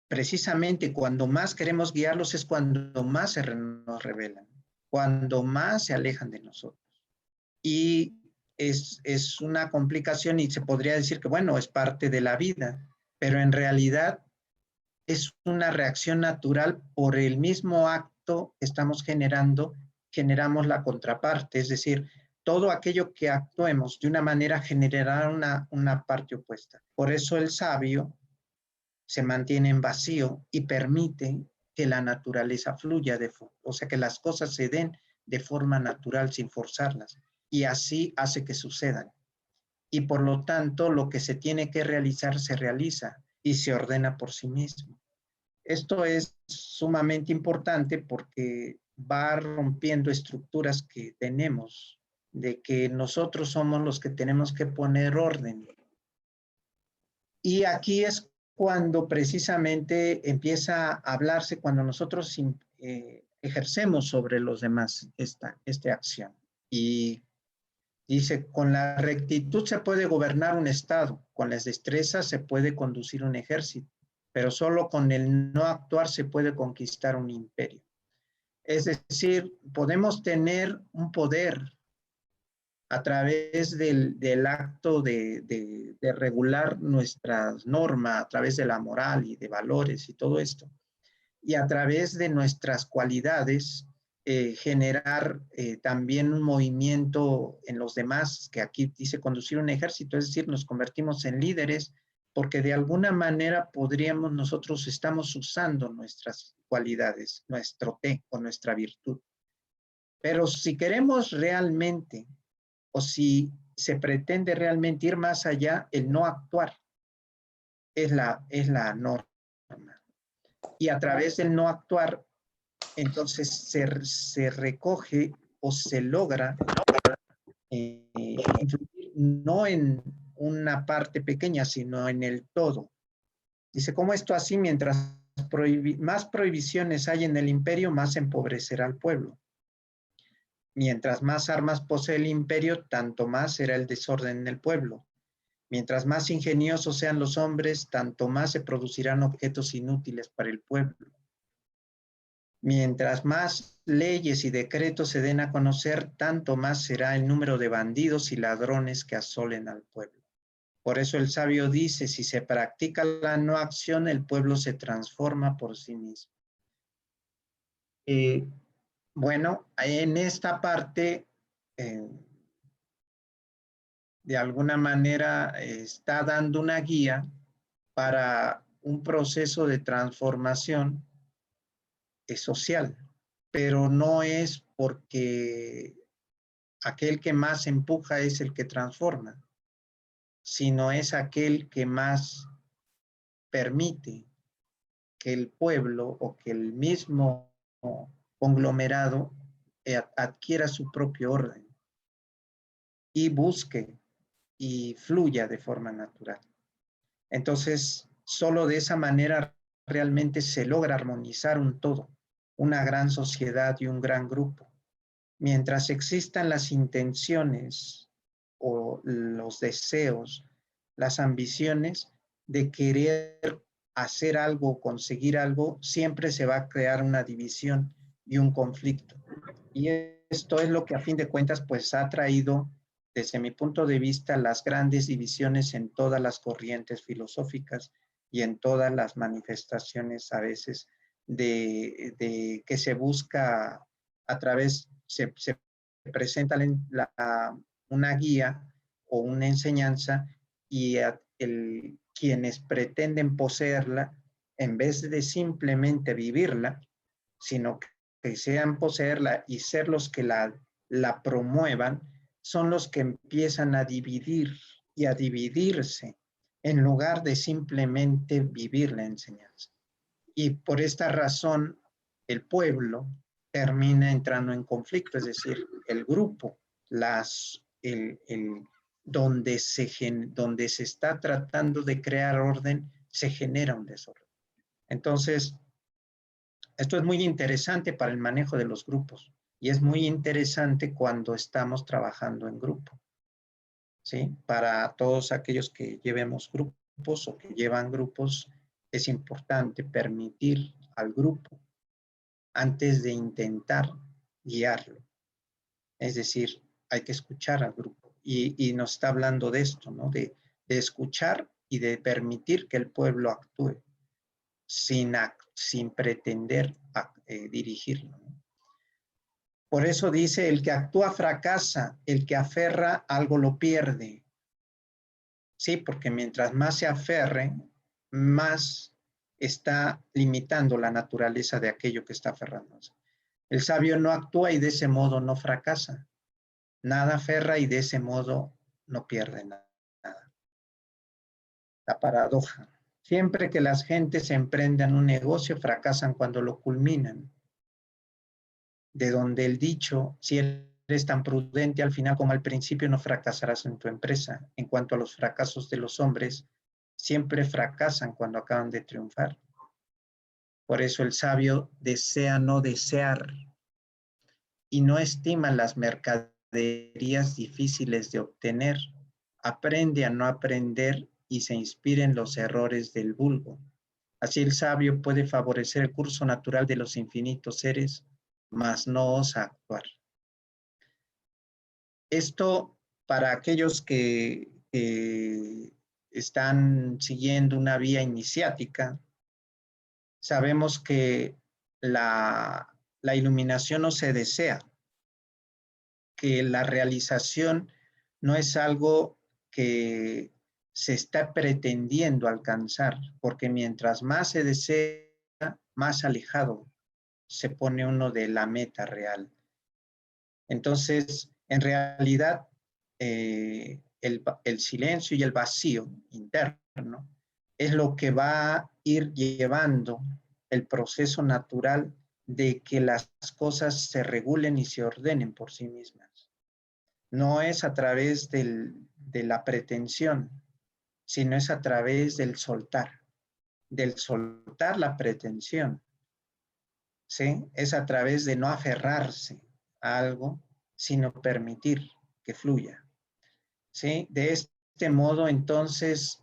precisamente cuando más queremos guiarlos es cuando más nos rebelan, cuando más se alejan de nosotros. Y es una complicación y se podría decir que, bueno, es parte de la vida, pero en realidad es una reacción natural por el mismo acto que estamos generamos la contraparte, es decir, todo aquello que actuemos de una manera generará una parte opuesta. Por eso el sabio se mantiene en vacío y permite que la naturaleza fluya, o sea, que las cosas se den de forma natural sin forzarlas. Y así hace que sucedan. Y por lo tanto, lo que se tiene que realizar se realiza y se ordena por sí mismo. Esto es sumamente importante porque va rompiendo estructuras que tenemos, de que nosotros somos los que tenemos que poner orden. Y aquí es cuando precisamente empieza a hablarse, cuando nosotros ejercemos sobre los demás esta acción. Y dice, con la rectitud se puede gobernar un estado, con las destrezas se puede conducir un ejército, pero solo con el no actuar se puede conquistar un imperio. Es decir, podemos tener un poder a través del acto de regular nuestras normas, a través de la moral y de valores y todo esto, y a través de nuestras cualidades, generar también un movimiento en los demás, que aquí dice conducir un ejército, es decir, nos convertimos en líderes, porque de alguna manera nosotros estamos usando nuestras cualidades, nuestro té o nuestra virtud. Pero si queremos realmente, o si se pretende realmente ir más allá, el no actuar es la norma. Y a través del no actuar, entonces se recoge o se logra influir no en una parte pequeña, sino en el todo. Dice, ¿cómo esto así? Mientras más prohibiciones hay en el imperio, más empobrecerá al pueblo. Mientras más armas posee el imperio, tanto más será el desorden en el pueblo. Mientras más ingeniosos sean los hombres, tanto más se producirán objetos inútiles para el pueblo. Mientras más leyes y decretos se den a conocer, tanto más será el número de bandidos y ladrones que asolen al pueblo. Por eso el sabio dice, si se practica la no acción, el pueblo se transforma por sí mismo. Bueno, en esta parte, de alguna manera, está dando una guía para un proceso de transformación social, pero no es porque aquel que más empuja es el que transforma, sino es aquel que más permite que el pueblo o que el mismo conglomerado adquiera su propio orden y busque y fluya de forma natural. Entonces, solo de esa manera realmente se logra armonizar un todo, una gran sociedad y un gran grupo. Mientras existan las intenciones o los deseos, las ambiciones de querer hacer algo, conseguir algo, siempre se va a crear una división y un conflicto. Y esto es lo que a fin de cuentas pues ha traído, desde mi punto de vista, las grandes divisiones en todas las corrientes filosóficas y en todas las manifestaciones a veces de que se busca a través, se presenta una guía o una enseñanza y quienes pretenden poseerla, en vez de simplemente vivirla, sino que sean poseerla y ser los que la promuevan, son los que empiezan a dividir y a dividirse en lugar de simplemente vivir la enseñanza. Y por esta razón, el pueblo termina entrando en conflicto, es decir, el grupo, donde se está tratando de crear orden, se genera un desorden. Entonces, esto es muy interesante para el manejo de los grupos y es muy interesante cuando estamos trabajando en grupo, ¿sí? Para todos aquellos que llevemos grupos o que llevan grupos, es importante permitir al grupo antes de intentar guiarlo. Es decir, hay que escuchar al grupo y nos está hablando de esto, ¿no? De escuchar y de permitir que el pueblo actúe sin pretender dirigirlo, ¿no? Por eso dice, el que actúa fracasa, el que aferra algo lo pierde. Sí, porque mientras más se aferre, más está limitando la naturaleza de aquello que está aferrándose. El sabio no actúa y de ese modo no fracasa. Nada aferra y de ese modo no pierde nada. La paradoja. Siempre que las gentes emprendan un negocio, fracasan cuando lo culminan. De donde el dicho, si eres tan prudente al final como al principio, no fracasarás en tu empresa. En cuanto a los fracasos de los hombres, siempre fracasan cuando acaban de triunfar. Por eso el sabio desea no desear y no estima las mercaderías difíciles de obtener. Aprende a no aprender y se inspira en los errores del vulgo. Así el sabio puede favorecer el curso natural de los infinitos seres, mas no osa actuar. Esto para aquellos que están siguiendo una vía iniciática, sabemos que la iluminación no se desea, que la realización no es algo que se está pretendiendo alcanzar, porque mientras más se desea, más alejado se pone uno de la meta real. Entonces, en realidad, el silencio y el vacío interno es lo que va a ir llevando el proceso natural de que las cosas se regulen y se ordenen por sí mismas. No es a través de la pretensión, sino es a través del soltar la pretensión, ¿sí? Es a través de no aferrarse a algo, sino permitir que fluya, ¿sí? De esta este modo, entonces,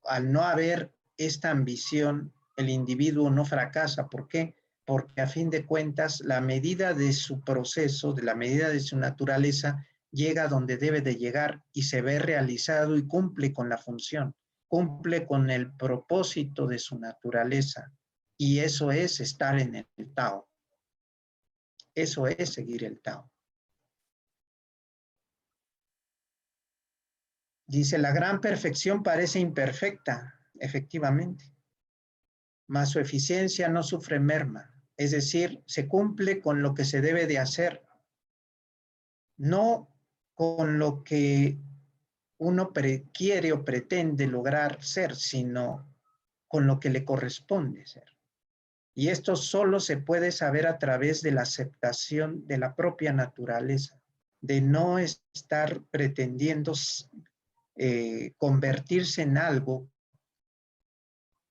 al no haber esta ambición, el individuo no fracasa. ¿Por qué? Porque a fin de cuentas, la medida de su proceso, de la medida de su naturaleza, llega donde debe de llegar y se ve realizado y cumple con la función, cumple con el propósito de su naturaleza. Y eso es estar en el Tao. Eso es seguir el Tao. Dice, la gran perfección parece imperfecta, efectivamente, mas su eficiencia no sufre merma. Es decir, se cumple con lo que se debe de hacer, no con lo que uno quiere o pretende lograr ser, sino con lo que le corresponde ser. Y esto solo se puede saber a través de la aceptación de la propia naturaleza, de no estar pretendiendo convertirse en algo,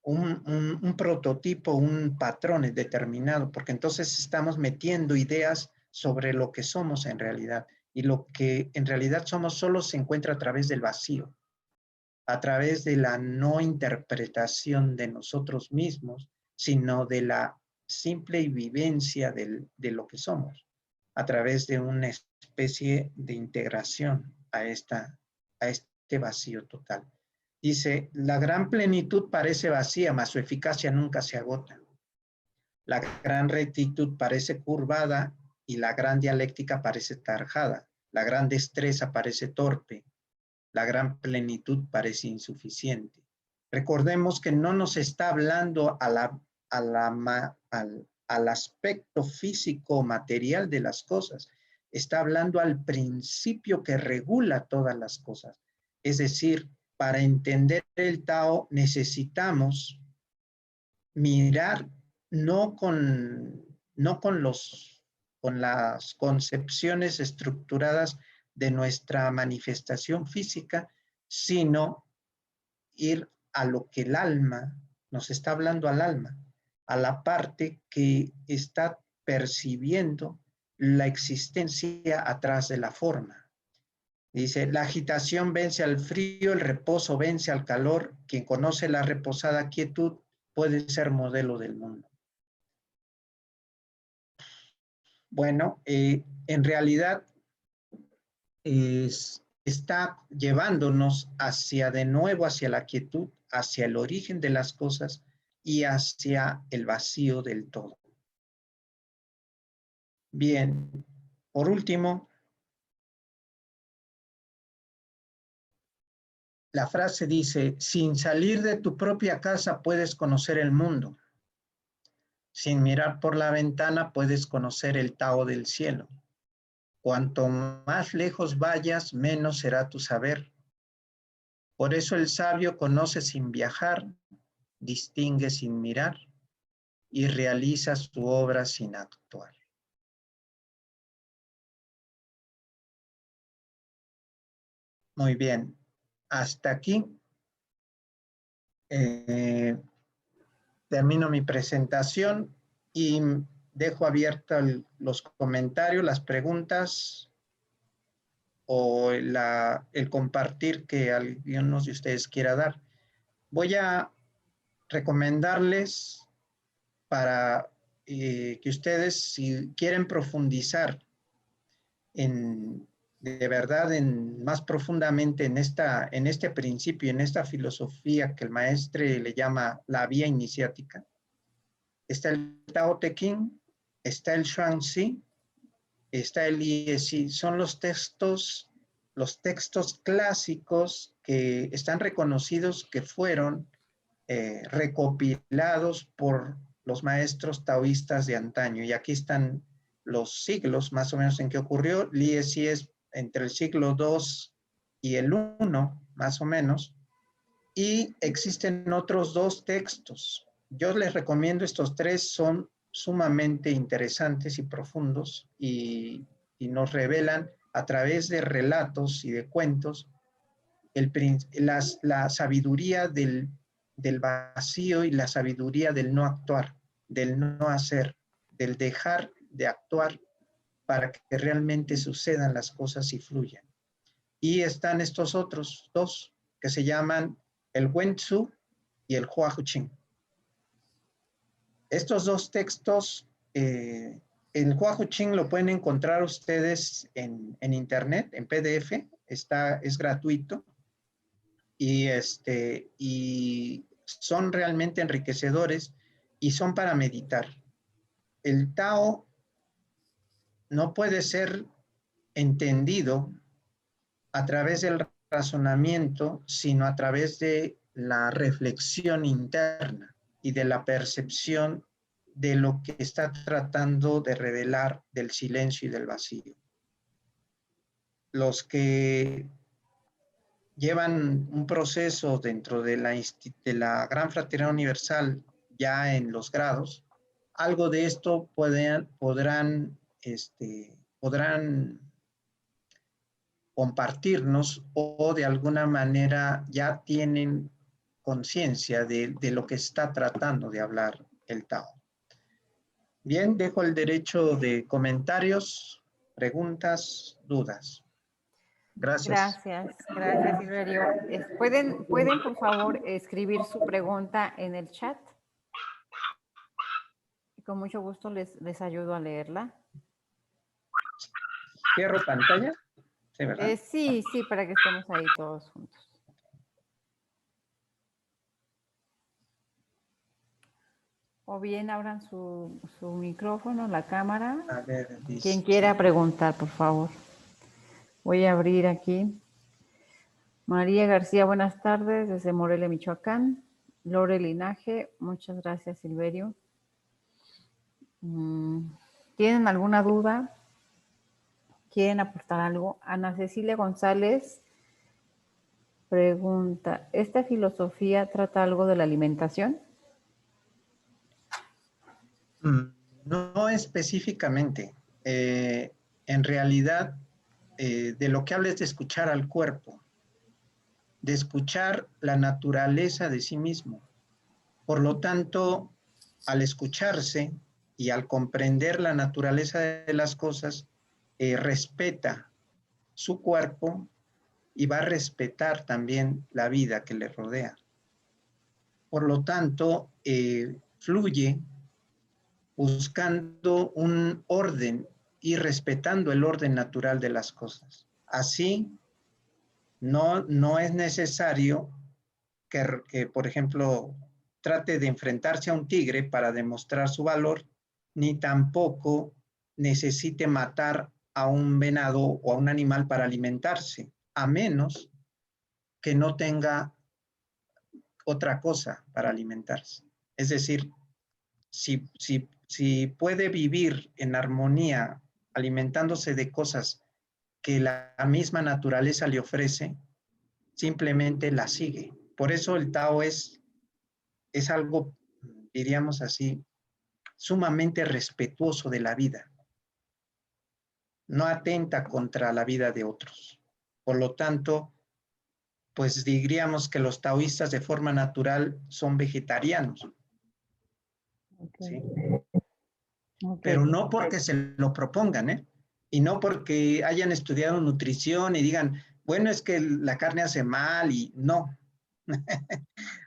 un prototipo, un patrón determinado, porque entonces estamos metiendo ideas sobre lo que somos en realidad. Y lo que en realidad somos solo se encuentra a través del vacío, a través de la no interpretación de nosotros mismos, sino de la simple vivencia de lo que somos, a través de una especie de integración a este vacío total. Dice, la gran plenitud parece vacía, mas su eficacia nunca se agota. La gran rectitud parece curvada y la gran dialéctica parece tarjada. La gran destreza parece torpe. La gran plenitud parece insuficiente. Recordemos que no nos está hablando al aspecto físico material de las cosas. Está hablando al principio que regula todas las cosas. Es decir, para entender el Tao necesitamos mirar no con las concepciones estructuradas de nuestra manifestación física, sino ir a lo que el alma, nos está hablando al alma, a la parte que está percibiendo la existencia atrás de la forma. Dice, la agitación vence al frío, el reposo vence al calor. Quien conoce la reposada quietud puede ser modelo del mundo. Bueno, en realidad está llevándonos de nuevo hacia la quietud, hacia el origen de las cosas y hacia el vacío del todo. Bien, por último, la frase dice, sin salir de tu propia casa puedes conocer el mundo. Sin mirar por la ventana puedes conocer el Tao del cielo. Cuanto más lejos vayas, menos será tu saber. Por eso el sabio conoce sin viajar, distingue sin mirar y realiza su obra sin actuar. Muy bien, hasta aquí termino mi presentación y dejo abiertos los comentarios, las preguntas o el compartir que algunos de ustedes quiera dar. Voy a recomendarles para que ustedes, si quieren profundizar de verdad más profundamente en este principio, en esta filosofía que el maestre le llama la vía iniciática, está el Tao Te Ching, está el Shuangzi, está el Liezi. Son los textos clásicos que están reconocidos que fueron recopilados por los maestros taoístas de antaño. Y aquí están los siglos más o menos en que ocurrió. Liezi es entre el siglo II y el I, más o menos. Y existen otros dos textos. Yo les recomiendo estos tres, son sumamente interesantes y profundos y nos revelan a través de relatos y de cuentos la sabiduría del vacío y la sabiduría del no actuar, del no hacer, del dejar de actuar para que realmente sucedan las cosas y fluyan. Y están estos otros dos, que se llaman el Wenzhou y el Huahuching. Estos dos textos, el Huahuching lo pueden encontrar ustedes en internet, en PDF, es gratuito y son realmente enriquecedores y son para meditar. El Tao no puede ser entendido a través del razonamiento, sino a través de la reflexión interna y de la percepción de lo que está tratando de revelar del silencio y del vacío. Los que llevan un proceso dentro de la Gran Fraternidad Universal ya en los grados, algo de esto podrán compartirnos o de alguna manera ya tienen conciencia de lo que está tratando de hablar el Tao. Bien, dejo el derecho de comentarios, preguntas, dudas. Gracias. Gracias, Silverio. ¿Pueden, por favor, escribir su pregunta en el chat? Con mucho gusto les ayudo a leerla. ¿Cierro pantalla? Sí, ¿verdad? Sí, para que estemos ahí todos juntos. O bien abran su micrófono, la cámara. A ver, dice, Quien quiera preguntar, por favor. Voy a abrir aquí. María García, buenas tardes, desde Morelia, Michoacán. Lore Linaje, muchas gracias, Silverio. ¿Tienen alguna duda? ¿Quieren aportar algo? Ana Cecilia González pregunta, ¿esta filosofía trata algo de la alimentación? No específicamente. En realidad, de lo que habla es de escuchar al cuerpo, de escuchar la naturaleza de sí mismo. Por lo tanto, al escucharse y al comprender la naturaleza de las cosas, respeta su cuerpo y va a respetar también la vida que le rodea. Por lo tanto, fluye buscando un orden y respetando el orden natural de las cosas. Así, no es necesario que, por ejemplo, trate de enfrentarse a un tigre para demostrar su valor, ni tampoco necesite matar a un venado o a un animal para alimentarse, a menos que no tenga otra cosa para alimentarse. Es decir, si puede vivir en armonía alimentándose de cosas que la misma naturaleza le ofrece, simplemente la sigue. Por eso el Tao es algo, diríamos así, sumamente respetuoso de la vida. No atenta contra la vida de otros. Por lo tanto, pues diríamos que los taoístas de forma natural son vegetarianos. Okay. ¿Sí? Okay. Pero no porque se lo propongan, ¿eh? Y no porque hayan estudiado nutrición y digan, bueno, es que la carne hace mal y no.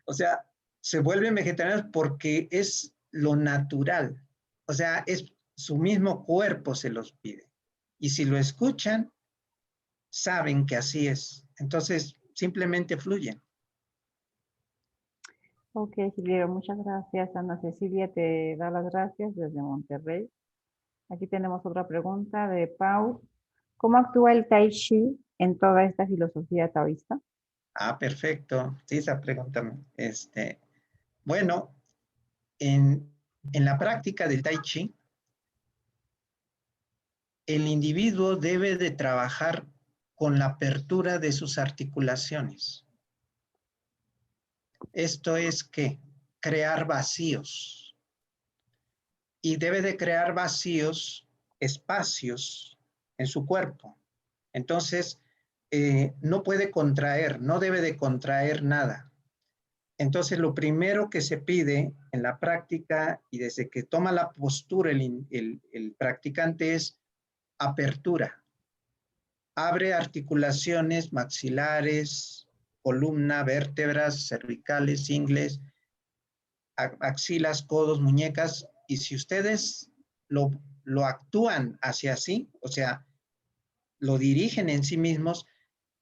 O sea, se vuelven vegetarianos porque es lo natural. O sea, es su mismo cuerpo se los pide. Y si lo escuchan, saben que así es. Entonces, simplemente fluyen. Ok, Silvio, muchas gracias. Ana Cecilia te da las gracias desde Monterrey. Aquí tenemos otra pregunta de Pau. ¿Cómo actúa el Tai Chi en toda esta filosofía taoísta? Ah, perfecto. Sí, esa pregunta. Bueno, en la práctica del Tai Chi, el individuo debe de trabajar con la apertura de sus articulaciones. Esto es que crear vacíos. Y debe de crear vacíos, espacios en su cuerpo. Entonces, no puede contraer, no debe de contraer nada. Entonces, lo primero que se pide en la práctica y desde que toma la postura el practicante es apertura. Abre articulaciones maxilares, columna, vértebras, cervicales, ingles, axilas, codos, muñecas, y si ustedes lo actúan hacia sí, o sea, lo dirigen en sí mismos,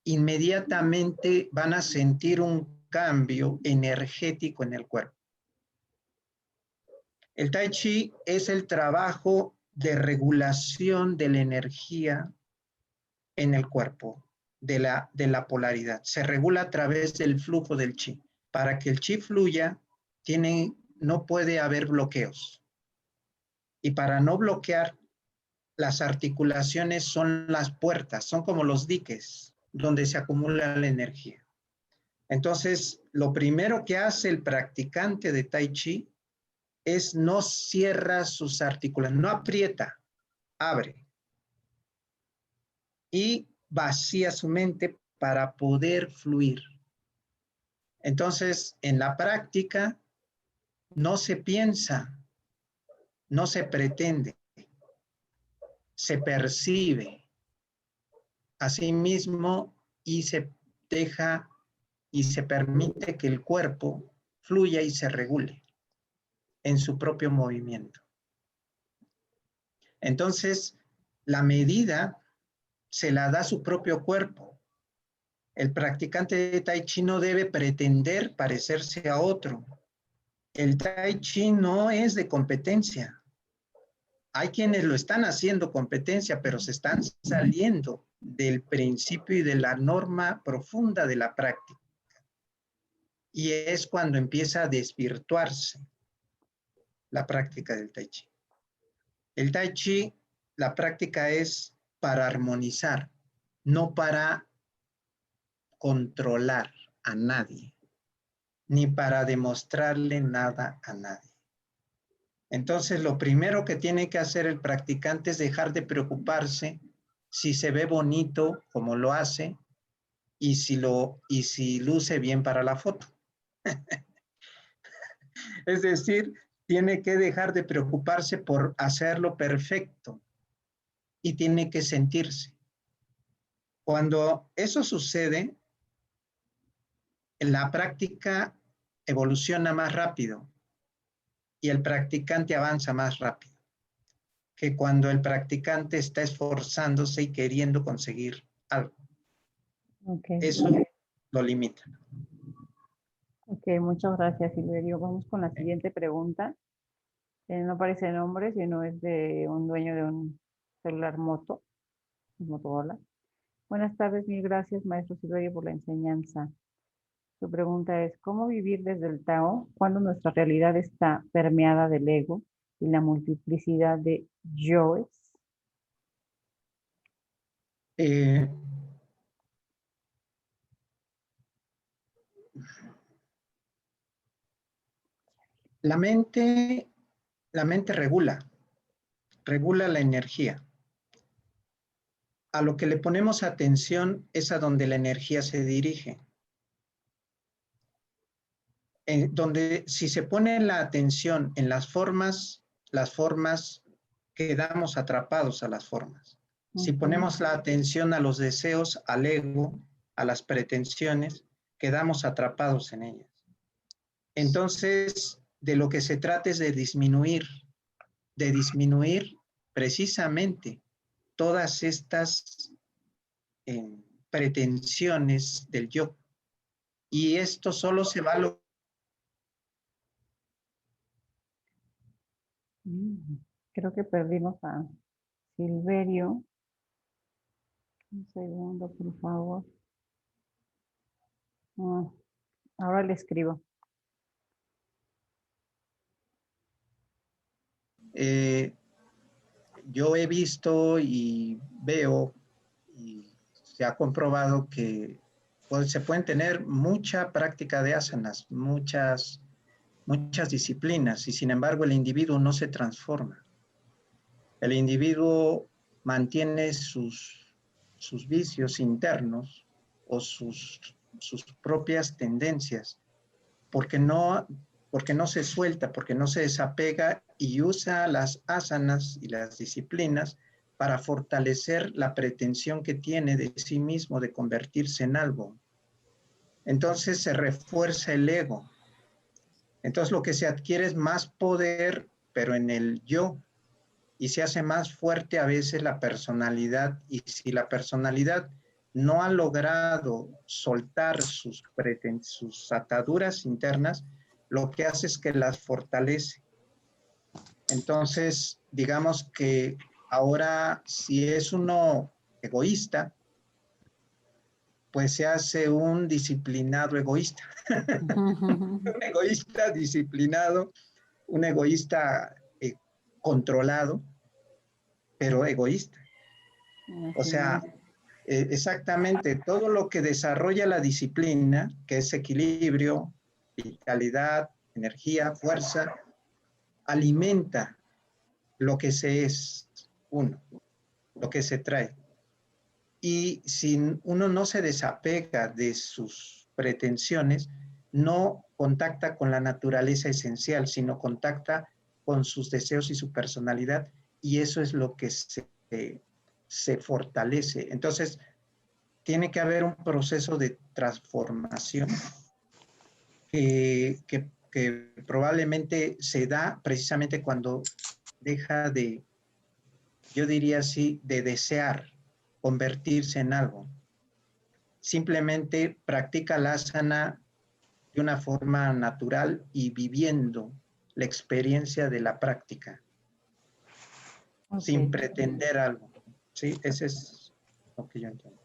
inmediatamente van a sentir un cambio energético en el cuerpo. El Tai Chi es el trabajo de regulación de la energía en el cuerpo, de la polaridad. Se regula a través del flujo del chi. Para que el chi fluya, no puede haber bloqueos. Y para no bloquear, las articulaciones son las puertas, son como los diques donde se acumula la energía. Entonces, lo primero que hace el practicante de Tai Chi es no cierra sus articulaciones, no aprieta, abre y vacía su mente para poder fluir. Entonces, en la práctica no se piensa, no se pretende, se percibe a sí mismo y se deja y se permite que el cuerpo fluya y se regule en su propio movimiento. Entonces, la medida se la da su propio cuerpo. El practicante de Tai Chi no debe pretender parecerse a otro. El Tai Chi no es de competencia. Hay quienes lo están haciendo competencia, pero se están saliendo del principio y de la norma profunda de la práctica. Y es cuando empieza a desvirtuarse la práctica del Tai Chi. El Tai Chi, la práctica es para armonizar, no para controlar a nadie, ni para demostrarle nada a nadie. Entonces, lo primero que tiene que hacer el practicante es dejar de preocuparse si se ve bonito como lo hace y si luce bien para la foto. Es decir, tiene que dejar de preocuparse por hacerlo perfecto y tiene que sentirse. Cuando eso sucede, la práctica evoluciona más rápido y el practicante avanza más rápido que cuando el practicante está esforzándose y queriendo conseguir algo. Okay. Eso lo limita. Ok, muchas gracias, Silverio. Vamos con la siguiente pregunta. No aparece nombre, sino es de un dueño de un celular Motorola. Buenas tardes, mil gracias, maestro Silverio, por la enseñanza. Su pregunta es, ¿cómo vivir desde el Tao cuando nuestra realidad está permeada del ego y la multiplicidad de yoes? Eh, la mente regula la energía. A lo que le ponemos atención es a donde la energía se dirige. Donde si se pone la atención en las formas quedamos atrapados a las formas. Si ponemos la atención a los deseos, al ego, a las pretensiones, quedamos atrapados en ellas. Entonces, de lo que se trata es de disminuir precisamente todas estas pretensiones del yo. Y esto solo se va a lograr. Creo que perdimos a Silverio. Un segundo, por favor. Ahora le escribo. Yo he visto y veo y se ha comprobado que se pueden tener mucha práctica de asanas, muchas disciplinas, y sin embargo el individuo no se transforma. El individuo mantiene sus vicios internos o sus propias tendencias, porque no se suelta, porque no se desapega y usa las asanas y las disciplinas para fortalecer la pretensión que tiene de sí mismo de convertirse en algo. entonces se refuerza el ego. Entonces lo que se adquiere es más poder, pero en el yo, y se hace más fuerte a veces la personalidad, y si la personalidad no ha logrado soltar sus ataduras internas, lo que hace es que las fortalece. Entonces, digamos que ahora si es uno egoísta, pues se hace un disciplinado egoísta. Un egoísta disciplinado, un egoísta controlado, pero egoísta. O sea, exactamente todo lo que desarrolla la disciplina, que es equilibrio, vitalidad, energía, fuerza, alimenta lo que se es uno, lo que se trae. Y si uno no se desapega de sus pretensiones, no contacta con la naturaleza esencial, sino contacta con sus deseos y su personalidad, y eso es lo que se fortalece. Entonces, tiene que haber un proceso de transformación que probablemente se da precisamente cuando deja de, yo diría así, de desear convertirse en algo. Simplemente practica la asana de una forma natural y viviendo la experiencia de la práctica, sin Ok, pretender algo. Sí, ese es lo que yo entiendo.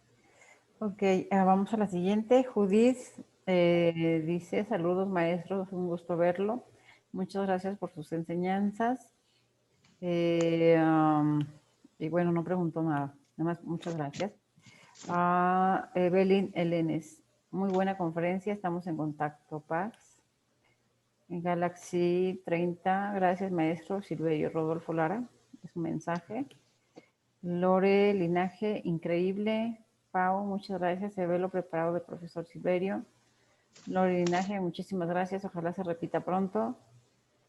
ok, vamos a la siguiente. Judith dice, saludos maestros, un gusto verlo. Muchas gracias por sus enseñanzas. Y bueno, no pregunto nada, nada más muchas gracias. Evelyn Elenes, muy buena conferencia, estamos en contacto, Paz. En Galaxy 30, gracias maestro Silverio Rodolfo Lara, es un mensaje. Lore Linaje, increíble. Pau, muchas gracias, se ve lo preparado del profesor Silverio. Lore Linaje, muchísimas gracias, ojalá se repita pronto.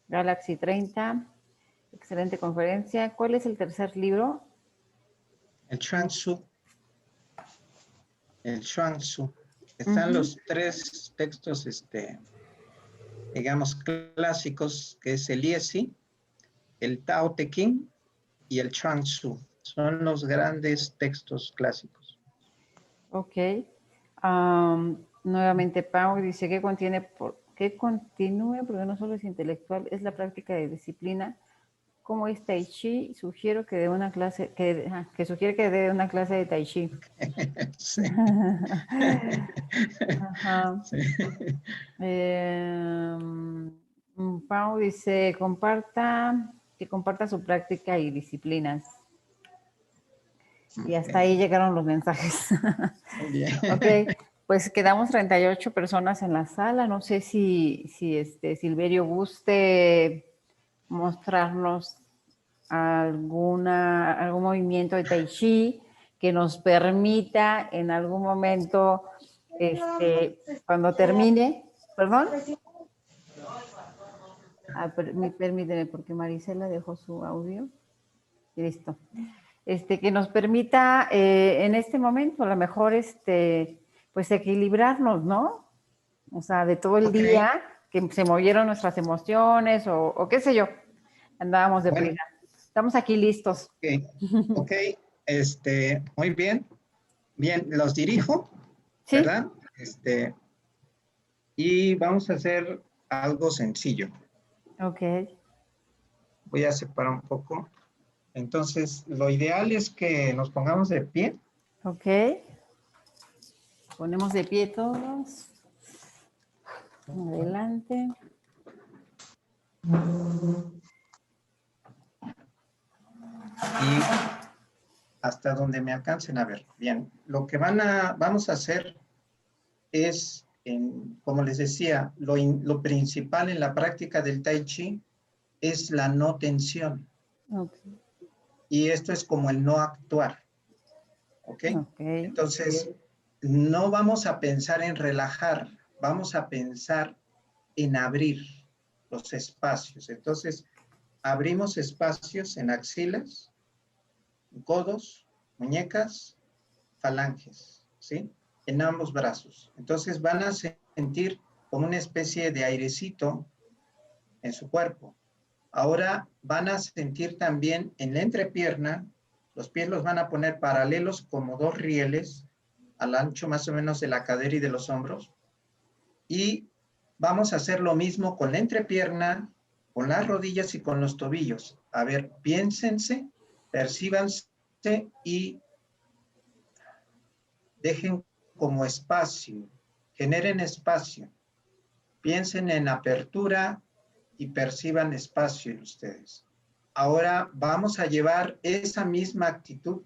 Galaxy 30, excelente conferencia. ¿Cuál es el tercer libro? El Chuang Tzu. El Chuang Tzu. Están los tres textos, digamos, clásicos, que es el Liezi, el Tao Te Ching y el Chuang Tzu. Son los grandes textos clásicos. Ok. Nuevamente, Pau dice que contiene, que continúe, porque no solo es intelectual, es la práctica de disciplina. Como es Tai Chi, sugiero que dé una clase, que sugiere que dé una clase de Tai Chi. Sí. Ajá. Sí. Pau dice, que comparta su práctica y disciplinas. Y hasta ahí llegaron los mensajes. Muy bien. Ok, pues quedamos 38 personas en la sala. No sé si Silverio guste mostrarnos algún movimiento de Tai Chi que nos permita en algún momento, cuando termine, perdón. Permíteme, porque Marisela dejó su audio. Y listo. Que nos permita en este momento, a lo mejor, pues equilibrarnos, ¿no? O sea, de todo el día, que se movieron nuestras emociones o qué sé yo, andábamos de Bueno, prisa. Estamos aquí listos. ok, muy bien. Bien, los dirijo, ¿Sí? ¿verdad? Y vamos a hacer algo sencillo. Ok, Voy a separar un poco. Entonces, lo ideal es que nos pongamos de pie. ok. Ponemos de pie todos. Adelante. Y hasta donde me alcancen a ver. Bien, lo que vamos a hacer es, como les decía, lo principal en la práctica del Tai Chi es la no tensión. Ok, Y esto es como el no actuar. ¿Ok? ok, Entonces, no vamos a pensar en relajar, vamos a pensar en abrir los espacios. Entonces, abrimos espacios en axilas, codos, muñecas, falanges, ¿sí? en ambos brazos. Entonces van a sentir como una especie de airecito en su cuerpo. Ahora van a sentir también en la entrepierna, los pies los van a poner paralelos como dos rieles, al ancho más o menos de la cadera y de los hombros. Y vamos a hacer lo mismo con la entrepierna, con las rodillas y con los tobillos. A ver, piénsense, percíbanse y dejen como espacio, generen espacio. Piensen en apertura y perciban espacio en ustedes. Ahora vamos a llevar esa misma actitud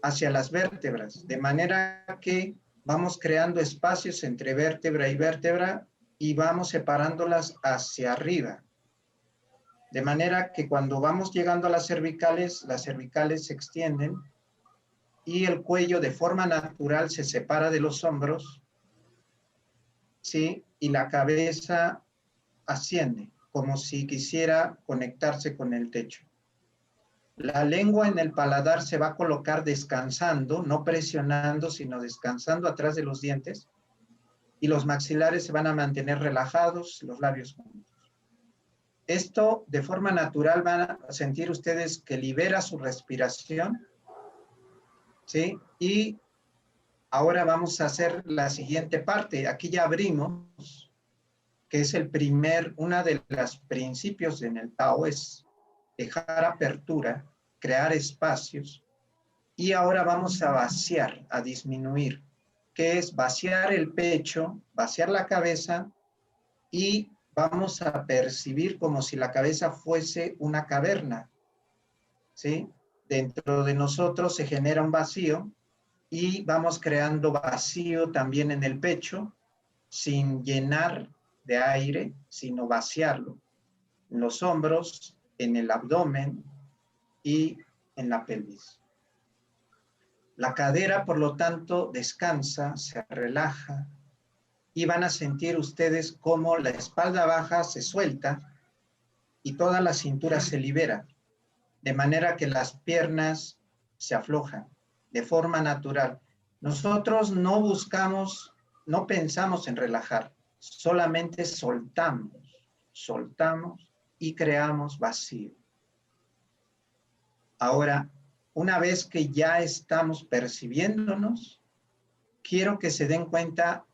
hacia las vértebras, de manera que vamos creando espacios entre vértebra y vértebra y vamos separándolas hacia arriba. De manera que cuando vamos llegando a las cervicales se extienden y el cuello de forma natural se separa de los hombros, ¿sí? Y la cabeza asciende, como si quisiera conectarse con el techo. La lengua en el paladar se va a colocar descansando, no presionando, sino descansando atrás de los dientes. Y los maxilares se van a mantener relajados, los labios juntos. Esto de forma natural van a sentir ustedes que libera su respiración, ¿sí? Y ahora vamos a hacer la siguiente parte. Aquí ya abrimos, que es una de los principios en el Tao, es dejar apertura, crear espacios, y ahora vamos a vaciar, a disminuir, que es vaciar el pecho, vaciar la cabeza, y vamos a percibir como si la cabeza fuese una caverna, ¿sí? Dentro de nosotros se genera un vacío, y vamos creando vacío también en el pecho, sin llenar de aire, sino vaciarlo, en los hombros, en el abdomen y en la pelvis. La cadera, por lo tanto, descansa, se relaja, y van a sentir ustedes cómo la espalda baja se suelta y toda la cintura se libera, de manera que las piernas se aflojan de forma natural. Nosotros no buscamos, no pensamos en relajar, solamente soltamos y creamos vacío. Ahora, una vez que ya estamos percibiéndonos, quiero que se den cuenta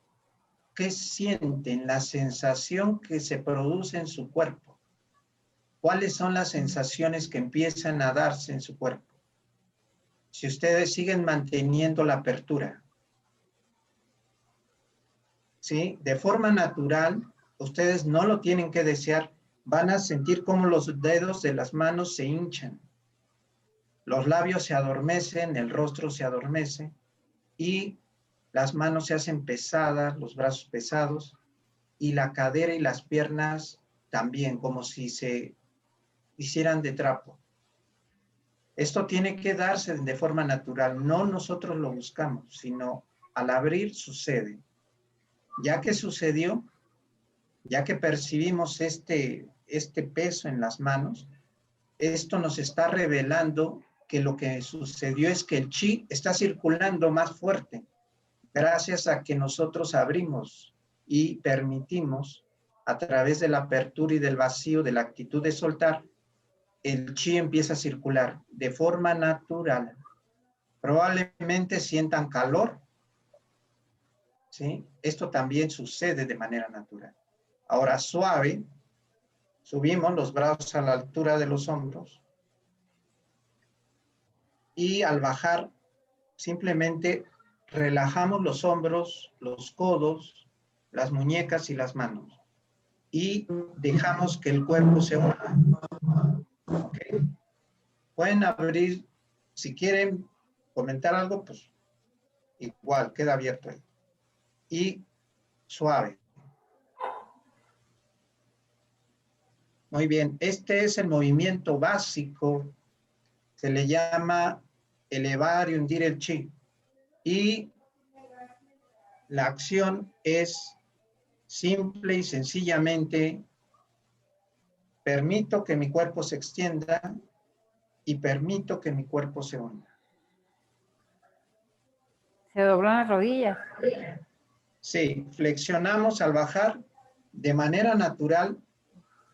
qué sienten, la sensación que se produce en su cuerpo. ¿Cuáles son las sensaciones que empiezan a darse en su cuerpo? Si ustedes siguen manteniendo la apertura, ¿sí? De forma natural, ustedes no lo tienen que desear, van a sentir cómo los dedos de las manos se hinchan, los labios se adormecen, el rostro se adormece y las manos se hacen pesadas, los brazos pesados y la cadera y las piernas también, como si se hicieran de trapo. Esto tiene que darse de forma natural, no nosotros lo buscamos, sino al abrir sucede. Ya que sucedió, ya que percibimos este peso en las manos, esto nos está revelando que lo que sucedió es que el chi está circulando más fuerte, gracias a que nosotros abrimos y permitimos, a través de la apertura y del vacío, de la actitud de soltar, el chi empieza a circular de forma natural. Probablemente sientan calor, ¿sí? Esto también sucede de manera natural. Ahora suave, subimos los brazos a la altura de los hombros y al bajar simplemente relajamos los hombros, los codos, las muñecas y las manos y dejamos que el cuerpo se una. ¿Okay? Pueden abrir, si quieren comentar algo, pues igual, queda abierto ahí. Y suave. Muy bien, este es el movimiento básico, se le llama elevar y hundir el chi. Y la acción es simple y sencillamente, permito que mi cuerpo se extienda y permito que mi cuerpo se hunda. Se doblan las rodillas. Sí, flexionamos al bajar de manera natural,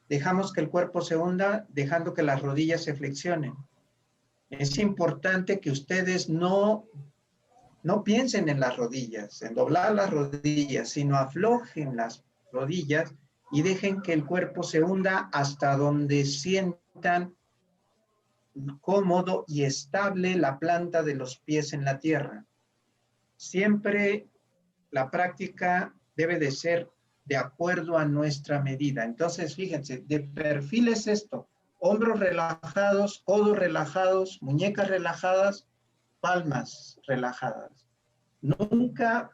dejamos que el cuerpo se hunda, dejando que las rodillas se flexionen. Es importante que ustedes no piensen en las rodillas, en doblar las rodillas, sino aflojen las rodillas y dejen que el cuerpo se hunda hasta donde sientan cómodo y estable la planta de los pies en la tierra. Siempre la práctica debe de ser de acuerdo a nuestra medida. Entonces, fíjense, de perfil es esto: hombros relajados, codos relajados, muñecas relajadas, palmas relajadas. Nunca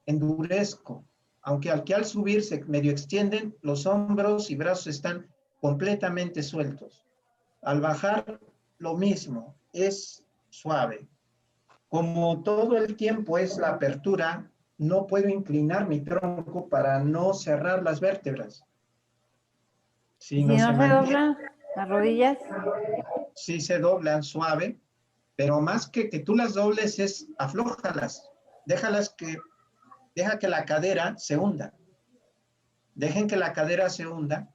endurezco, aunque al subir se medio extienden, los hombros y brazos están completamente sueltos. Al bajar, lo mismo, es suave. Como todo el tiempo es la apertura, no puedo inclinar mi tronco para no cerrar las vértebras. ¿Y si no se doblan las rodillas? Sí se doblan suave, pero más que tú las dobles es aflójalas. Deja que la cadera se hunda. Dejen que la cadera se hunda.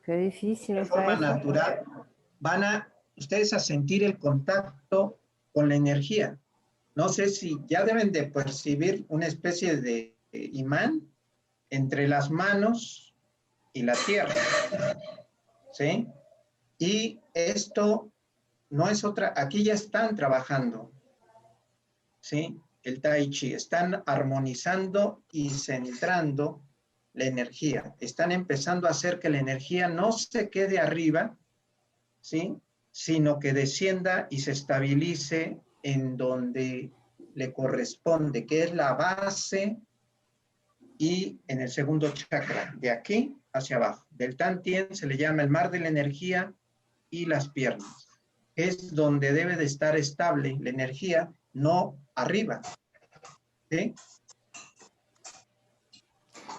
Qué difícil De está forma eso. natural, van ustedes a sentir el contacto con la energía. No sé si ya deben de percibir una especie de imán entre las manos y la tierra, ¿sí? Y esto no es otra, aquí ya están trabajando, ¿sí? El Tai Chi, están armonizando y centrando la energía. Están empezando a hacer que la energía no se quede arriba, ¿sí? Sino que descienda y se estabilice en donde le corresponde, que es la base y en el segundo chakra, de aquí hacia abajo. Del Tantien se le llama el mar de la energía y las piernas. Es donde debe de estar estable la energía, no arriba. ¿Sí?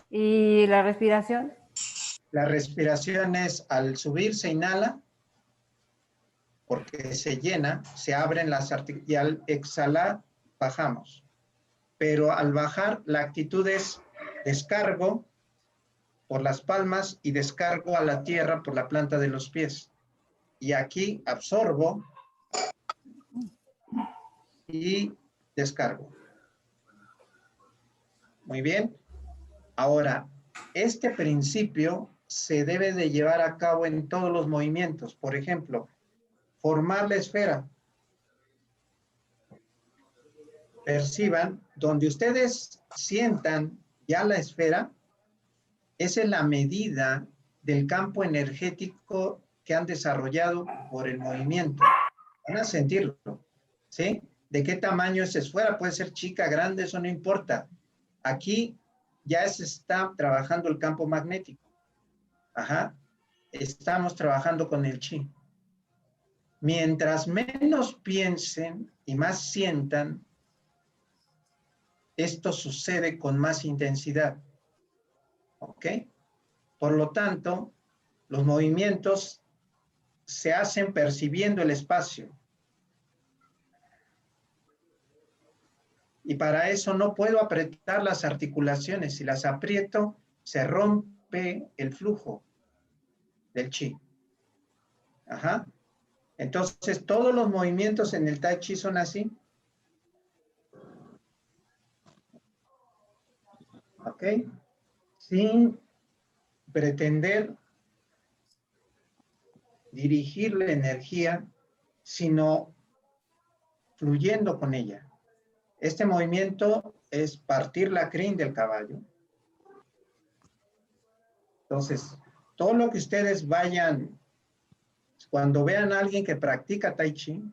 ¿Y la respiración? La respiración es al subir se inhala, porque se llena, se abren las articulaciones, y al exhalar bajamos. Pero al bajar la actitud es descargo por las palmas y descargo a la tierra por la planta de los pies. Y aquí absorbo y descargo. Muy bien. Ahora, este principio se debe de llevar a cabo en todos los movimientos. Por ejemplo, formar la esfera. Perciban, donde ustedes sientan ya la esfera, esa es la medida del campo energético que han desarrollado por el movimiento. Van a sentirlo, ¿sí? ¿De qué tamaño es esfera? Puede ser chica, grande, eso no importa. Aquí ya se está trabajando el campo magnético. Ajá. Estamos trabajando con el chi. Mientras menos piensen y más sientan, esto sucede con más intensidad. ¿Ok? Por lo tanto, los movimientos se hacen percibiendo el espacio. Y para eso no puedo apretar las articulaciones. Si las aprieto, se rompe el flujo del chi. Ajá. Entonces, todos los movimientos en el Tai Chi son así. ¿Ok? Sin pretender dirigir la energía, sino fluyendo con ella. Este movimiento es partir la crin del caballo. Entonces, todo lo que ustedes vayan, cuando vean a alguien que practica Tai Chi,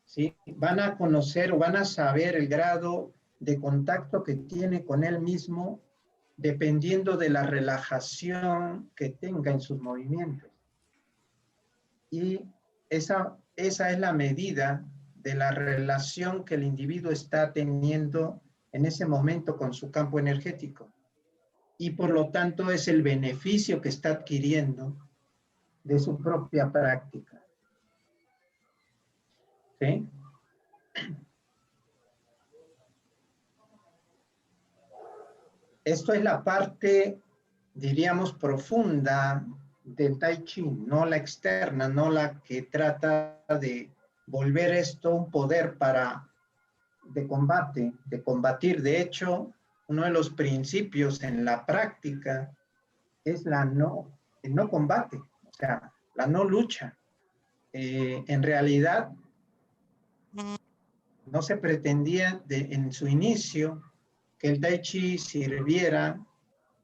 ¿sí? Van a conocer o van a saber el grado de contacto que tiene con él mismo dependiendo de la relajación que tenga en sus movimientos. Y esa es la medida de la relación que el individuo está teniendo en ese momento con su campo energético. Y por lo tanto es el beneficio que está adquiriendo de su propia práctica. ¿Sí? Esto es la parte, diríamos, profunda del Tai Chi, no la externa, no la que trata de volver esto un poder de combate, de combatir. De hecho, uno de los principios en la práctica es el no combate, o sea, la no lucha. En realidad, no se pretendía en su inicio que el Tai Chi sirviera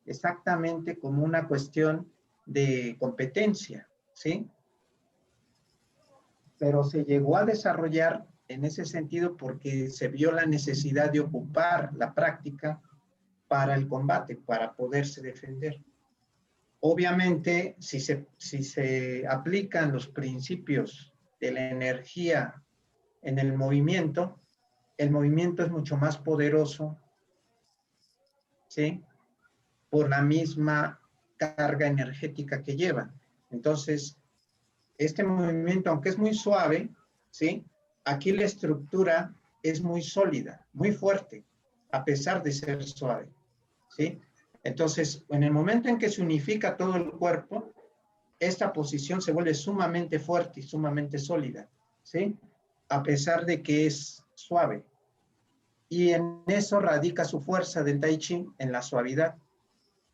exactamente como una cuestión de competencia, ¿sí? Pero se llegó a desarrollar en ese sentido porque se vio la necesidad de ocupar la práctica para el combate, para poderse defender. Obviamente, si se aplican los principios de la energía en el movimiento es mucho más poderoso, ¿sí? Por la misma carga energética que lleva. Entonces, este movimiento, aunque es muy suave, ¿sí? Aquí la estructura es muy sólida, muy fuerte, a pesar de ser suave, ¿sí? Entonces, en el momento en que se unifica todo el cuerpo, esta posición se vuelve sumamente fuerte y sumamente sólida, ¿sí? A pesar de que es suave. Y en eso radica su fuerza del Tai Chi, en la suavidad.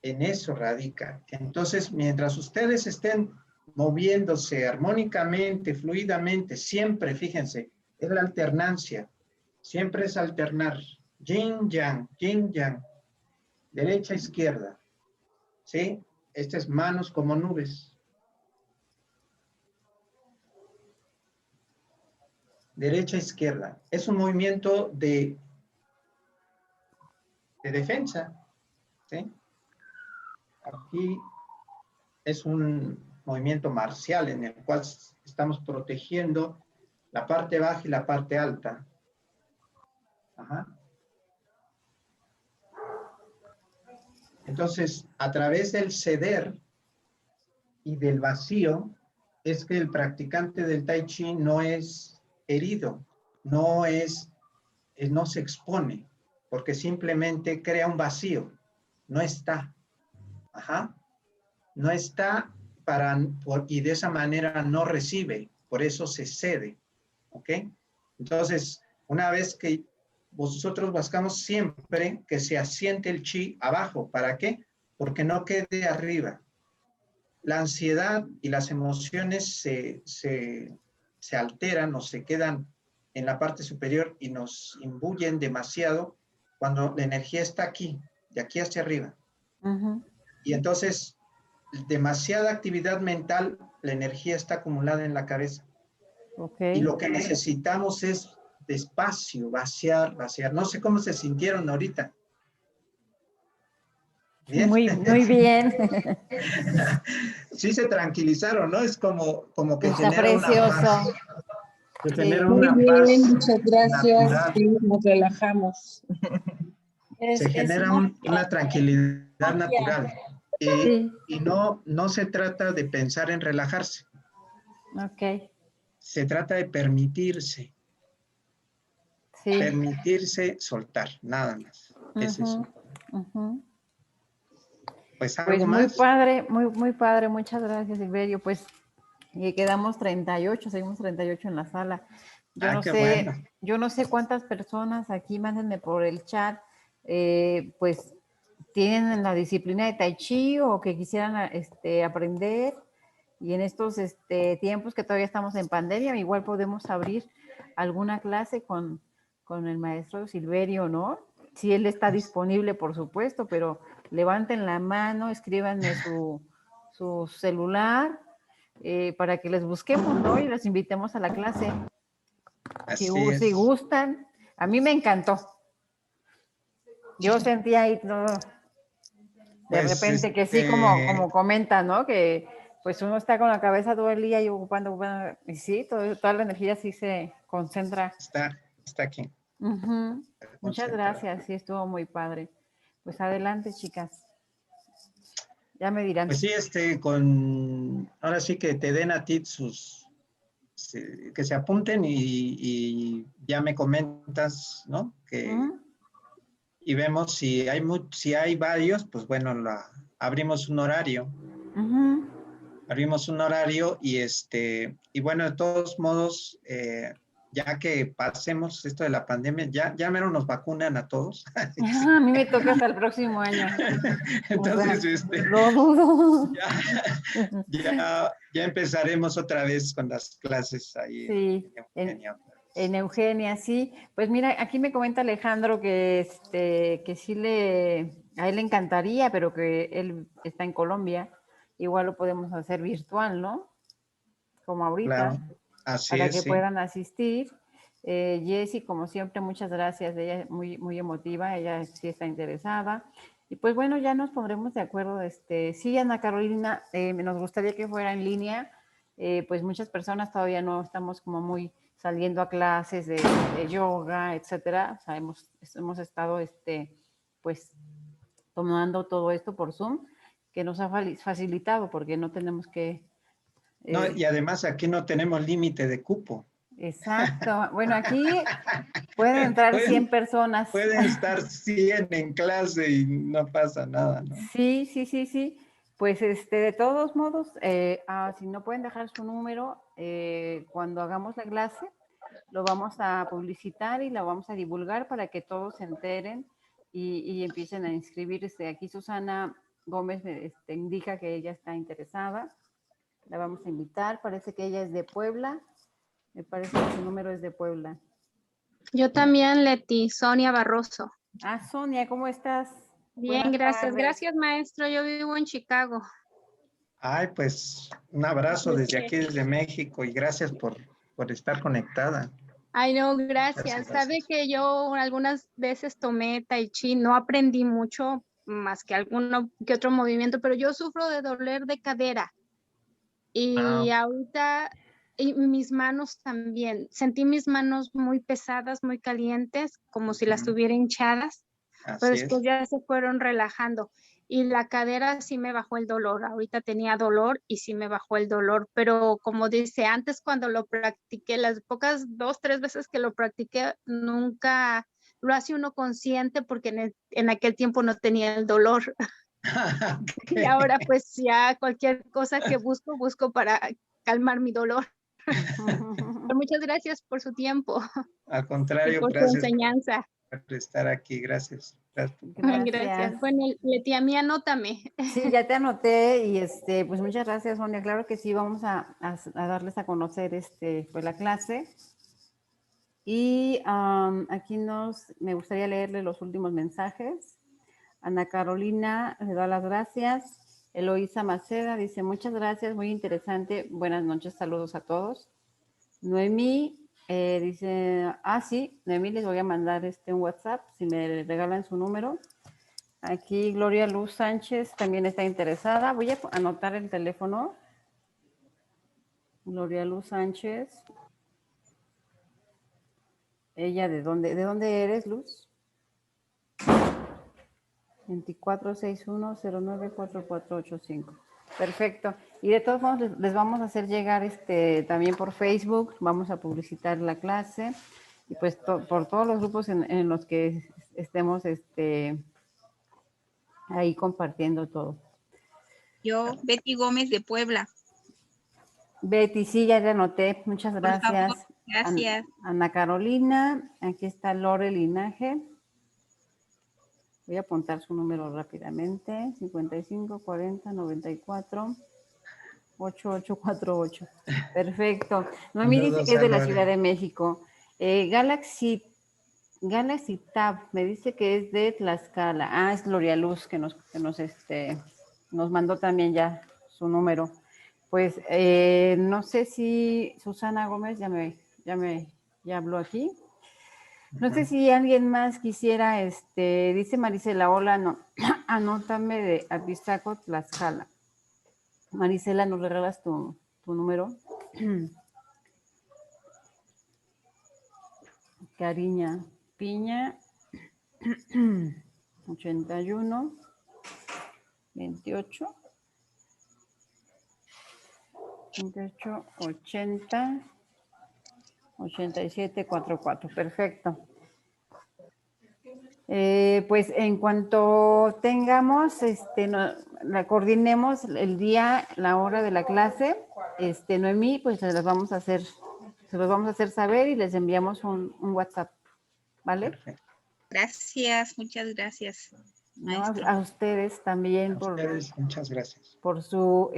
En eso radica. Entonces, mientras ustedes estén moviéndose armónicamente, fluidamente, siempre, fíjense, es la alternancia. Siempre es alternar. Yin, yang, derecha, izquierda. ¿Sí? Estas manos como nubes. Derecha, izquierda. Es un movimiento de defensa. ¿Sí? Aquí es un movimiento marcial en el cual estamos protegiendo la parte baja y la parte alta. Ajá. Entonces, a través del ceder y del vacío, es que el practicante del Tai Chi no es herido, no se expone, porque simplemente crea un vacío, no está. Ajá. No está y de esa manera no recibe, por eso se cede. ¿Ok? Entonces, una vez que vosotros buscamos siempre que se asiente el chi abajo. ¿Para qué? Porque no quede arriba. La ansiedad y las emociones se alteran o se quedan en la parte superior y nos imbuyen demasiado cuando la energía está aquí, de aquí hacia arriba. Y entonces, demasiada actividad mental, la energía está acumulada en la cabeza. Okay. Y lo que necesitamos es despacio, vaciar. No sé cómo se sintieron ahorita. ¿Bien? Muy bien. Sí se tranquilizaron, ¿no? Es como que Está genera precioso. una paz. Que genera Muy una bien, paz muchas gracias. natural. Sí, nos relajamos. Se genera una tranquilidad natural. Sí. Y no se trata de pensar en relajarse. Ok. Se trata de permitirse. Sí. Permitirse soltar, nada más. Es eso. Pues algo Pues muy más. padre, muy padre. Muchas gracias, Silverio. Pues quedamos 38, seguimos 38 en la sala. Yo no Qué sé, bueno. yo no sé cuántas personas aquí, mándenme por el chat, pues tienen la disciplina de Tai Chi o que quisieran aprender. Y en estos tiempos que todavía estamos en pandemia, igual podemos abrir alguna clase con el maestro Silverio, ¿no? Si él está disponible, por supuesto, pero levanten la mano, escríbanme su celular para que les busquemos, ¿no? Y les invitemos a la clase. Si gustan. A mí me encantó. Yo sentía ahí todo, de repente que sí, como comenta, ¿no? Que pues uno está con la cabeza todo el día y ocupando, y sí, toda la energía sí se concentra. Está aquí. Muchas gracias, sí, estuvo muy padre. Pues adelante, chicas. Ya me dirán. Pues sí, ahora sí que te den a ti que se apunten y ya me comentas, ¿no? Y vemos si hay varios, pues bueno, abrimos un horario. Abrimos un horario y bueno, de todos modos, ya que pasemos esto de la pandemia, ya menos nos vacunan a todos. A mí me toca hasta el próximo año. Entonces, o sea, lo dudo. ya empezaremos otra vez con las clases ahí Sí, en Eugenia. en Eugenia, sí. Pues mira, aquí me comenta Alejandro que sí a él le encantaría, pero que él está en Colombia. Igual lo podemos hacer virtual, ¿no? Como ahorita, Claro, así para es, que sí. puedan asistir. Jessie, como siempre, muchas gracias. Ella es muy, muy emotiva, ella sí está interesada. Y pues bueno, ya nos pondremos de acuerdo. Sí, Ana Carolina, nos gustaría que fuera en línea. Pues muchas personas todavía no estamos como muy saliendo a clases de yoga, etcétera. O sea, hemos estado, pues, tomando todo esto por Zoom, que nos ha facilitado porque no tenemos que... No, y además aquí no tenemos límite de cupo. Exacto. Bueno, aquí pueden entrar 100 personas. Pueden estar 100 en clase y no pasa nada, ¿no? Sí. Pues de todos modos, si no pueden dejar su número, cuando hagamos la clase, lo vamos a publicitar y lo vamos a divulgar para que todos se enteren y empiecen a inscribirse. Aquí Susana Gómez indica que ella está interesada. La vamos a invitar. Parece que ella es de Puebla. Me parece que su número es de Puebla. Yo también, Leti, Sonia Barroso. Sonia, ¿cómo estás? Bien, Buenas gracias. tardes. Gracias, maestro. Yo vivo en Chicago. Ay, pues un abrazo desde aquí, desde México, y gracias por estar conectada. Ay, no, gracias. Sabe que yo algunas veces tomé Tai Chi, no aprendí mucho más que alguno que otro movimiento, pero yo sufro de dolor de cadera. Y ahorita y mis manos también. Sentí mis manos muy pesadas, muy calientes, como si las tuviera hinchadas, pero después ya se fueron relajando. Y la cadera sí me bajó el dolor. Ahorita tenía dolor y sí me bajó el dolor, pero como dice, antes cuando lo practiqué, las pocas 2, 3 veces que lo practiqué, nunca lo hace uno consciente porque en aquel tiempo no tenía el dolor. Y ahora pues ya cualquier cosa que busco para calmar mi dolor. Muchas gracias por su tiempo. Al contrario, y por gracias su enseñanza. por estar aquí. Gracias. Gracias. Bueno, Leti, a mí anótame. Sí, ya te anoté y pues muchas gracias, Sonia. Claro que sí, vamos a darles a conocer pues la clase. Y aquí me gustaría leerle los últimos mensajes. Ana Carolina le da las gracias. Eloísa Maceda dice, muchas gracias, muy interesante. Buenas noches, saludos a todos. Noemí dice, sí, Noemí, les voy a mandar un WhatsApp, si me regalan su número. Aquí Gloria Luz Sánchez también está interesada. Voy a anotar el teléfono. Gloria Luz Sánchez. ¿Ella de dónde eres, Luz? 2461094485. Perfecto. Y de todos modos les vamos a hacer llegar también por Facebook, vamos a publicitar la clase y pues por todos los grupos en los que estemos ahí compartiendo todo. Yo, Betty Gómez de Puebla. Betty, sí, ya te anoté. Muchas gracias. Por favor, gracias. Ana Carolina, aquí está Lore Linaje. Voy a apuntar su número rápidamente. 55 40 94 8848. Perfecto. Noemí dice que es de la Ciudad de México. Galaxy Tab me dice que es de Tlaxcala. Es Gloria Luz que nos mandó también ya su número. Pues no sé si Susana Gómez ya habló aquí. No sé si alguien más quisiera, dice Marisela, hola, no, anótame de Apizaco, Tlaxcala. Marisela, ¿nos regalas tu número? Cariña Piña, 81, 28, 80, 8744, perfecto. Pues en cuanto tengamos, la coordinemos el día, la hora de la clase, Noemí, pues se los vamos a hacer saber y les enviamos un WhatsApp, ¿vale? Perfecto. Gracias, muchas gracias, No, maestro. a ustedes también A ustedes, muchas gracias. por su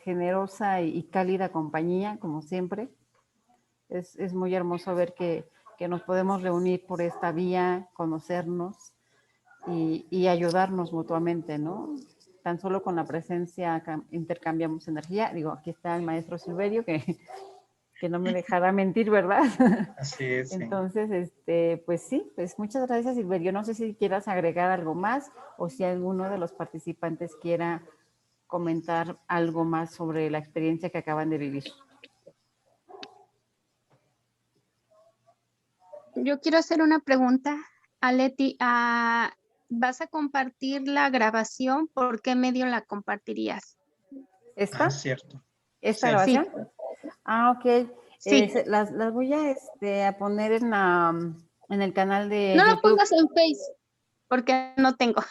generosa y cálida compañía, como siempre. Es muy hermoso ver que nos podemos reunir por esta vía, conocernos y ayudarnos mutuamente, ¿no? Tan solo con la presencia intercambiamos energía. Digo, aquí está el maestro Silverio, que no me dejará mentir, ¿verdad? Así es. Sí. Entonces, pues sí, pues muchas gracias, Silverio. No sé si quieras agregar algo más o si alguno de los participantes quiera comentar algo más sobre la experiencia que acaban de vivir. Yo quiero hacer una pregunta a Leti. ¿Vas a compartir la grabación? ¿Por qué medio la compartirías? ¿Esta? Cierto. ¿Esta Sí. grabación? Sí. Ok. Sí. Las voy a poner en el canal de No lo YouTube. pongas en Face, porque no tengo.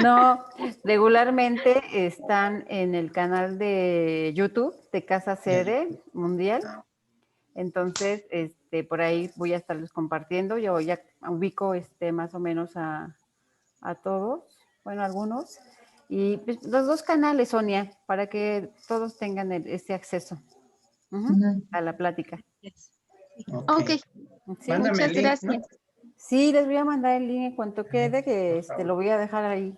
No, regularmente están en el canal de YouTube de Casa Sede Mundial. Entonces, por ahí voy a estarles compartiendo. Yo ya ubico más o menos a todos, bueno, algunos. Y pues, los dos canales, Sonia, para que todos tengan este acceso a la plática. Ok, ¿Sí? Mándame muchas el link, gracias. ¿no? Sí, les voy a mandar el link en cuanto quede, que Por favor. lo voy a dejar ahí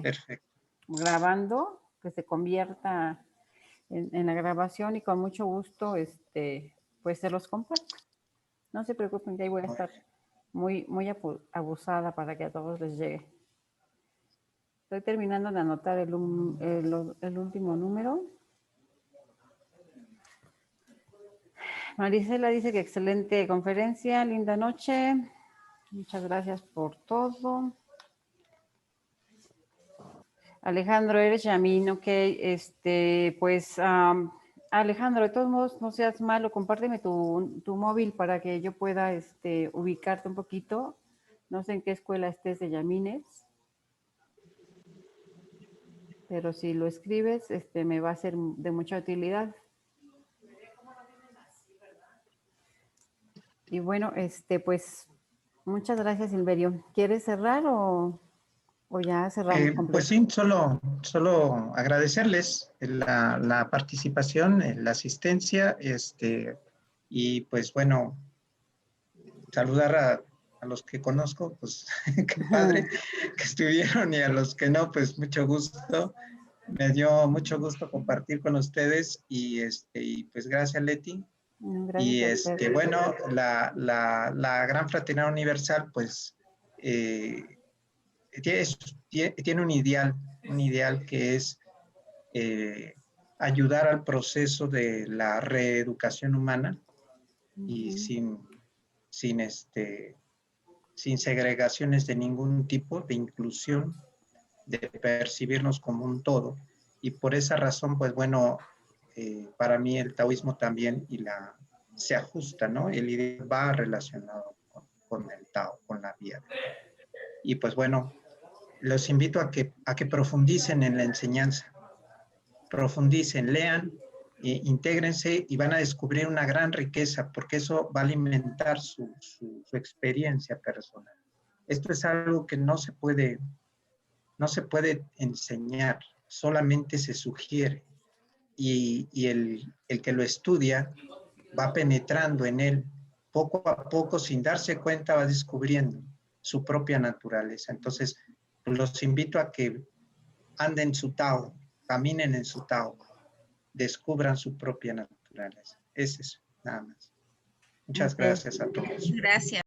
Perfecto. grabando, que se convierta en la grabación y con mucho gusto, pues se los comparto. No se preocupen, que ahí voy a estar muy abusada para que a todos les llegue. Estoy terminando de anotar el último número. Marisela dice que excelente conferencia, linda noche. Muchas gracias por todo. Alejandro, eres Yamin, ok. Pues, Alejandro, de todos modos, no seas malo, compárteme tu móvil para que yo pueda ubicarte un poquito. No sé en qué escuela estés de Yamines, pero si lo escribes, me va a ser de mucha utilidad. Y bueno, pues, muchas gracias, Silverio. ¿Quieres cerrar o ya cerramos completo? Pues sí, solo agradecerles la participación, la asistencia, y pues bueno, saludar a los que conozco, pues qué padre que estuvieron, y a los que no, pues mucho gusto. Me dio mucho gusto compartir con ustedes y pues gracias, Leti. Gracias Y a ustedes. bueno, la Gran Fraternidad Universal, pues tiene un ideal que es ayudar al proceso de la reeducación humana y sin segregaciones de ningún tipo, de inclusión, de percibirnos como un todo. Y por esa razón, pues bueno, para mí el taoísmo también se ajusta, ¿no? El ideal va relacionado con el Tao, con la vía. Y pues bueno, los invito a que profundicen en la enseñanza, profundicen, lean, intégrense y van a descubrir una gran riqueza, porque eso va a alimentar su experiencia personal. Esto es algo que no se puede enseñar, solamente se sugiere. Y el que lo estudia va penetrando en él, poco a poco, sin darse cuenta, va descubriendo su propia naturaleza. Entonces, los invito a que anden su Tao, caminen en su Tao, descubran su propia naturaleza. Es eso, nada más. Muchas gracias a todos. Gracias.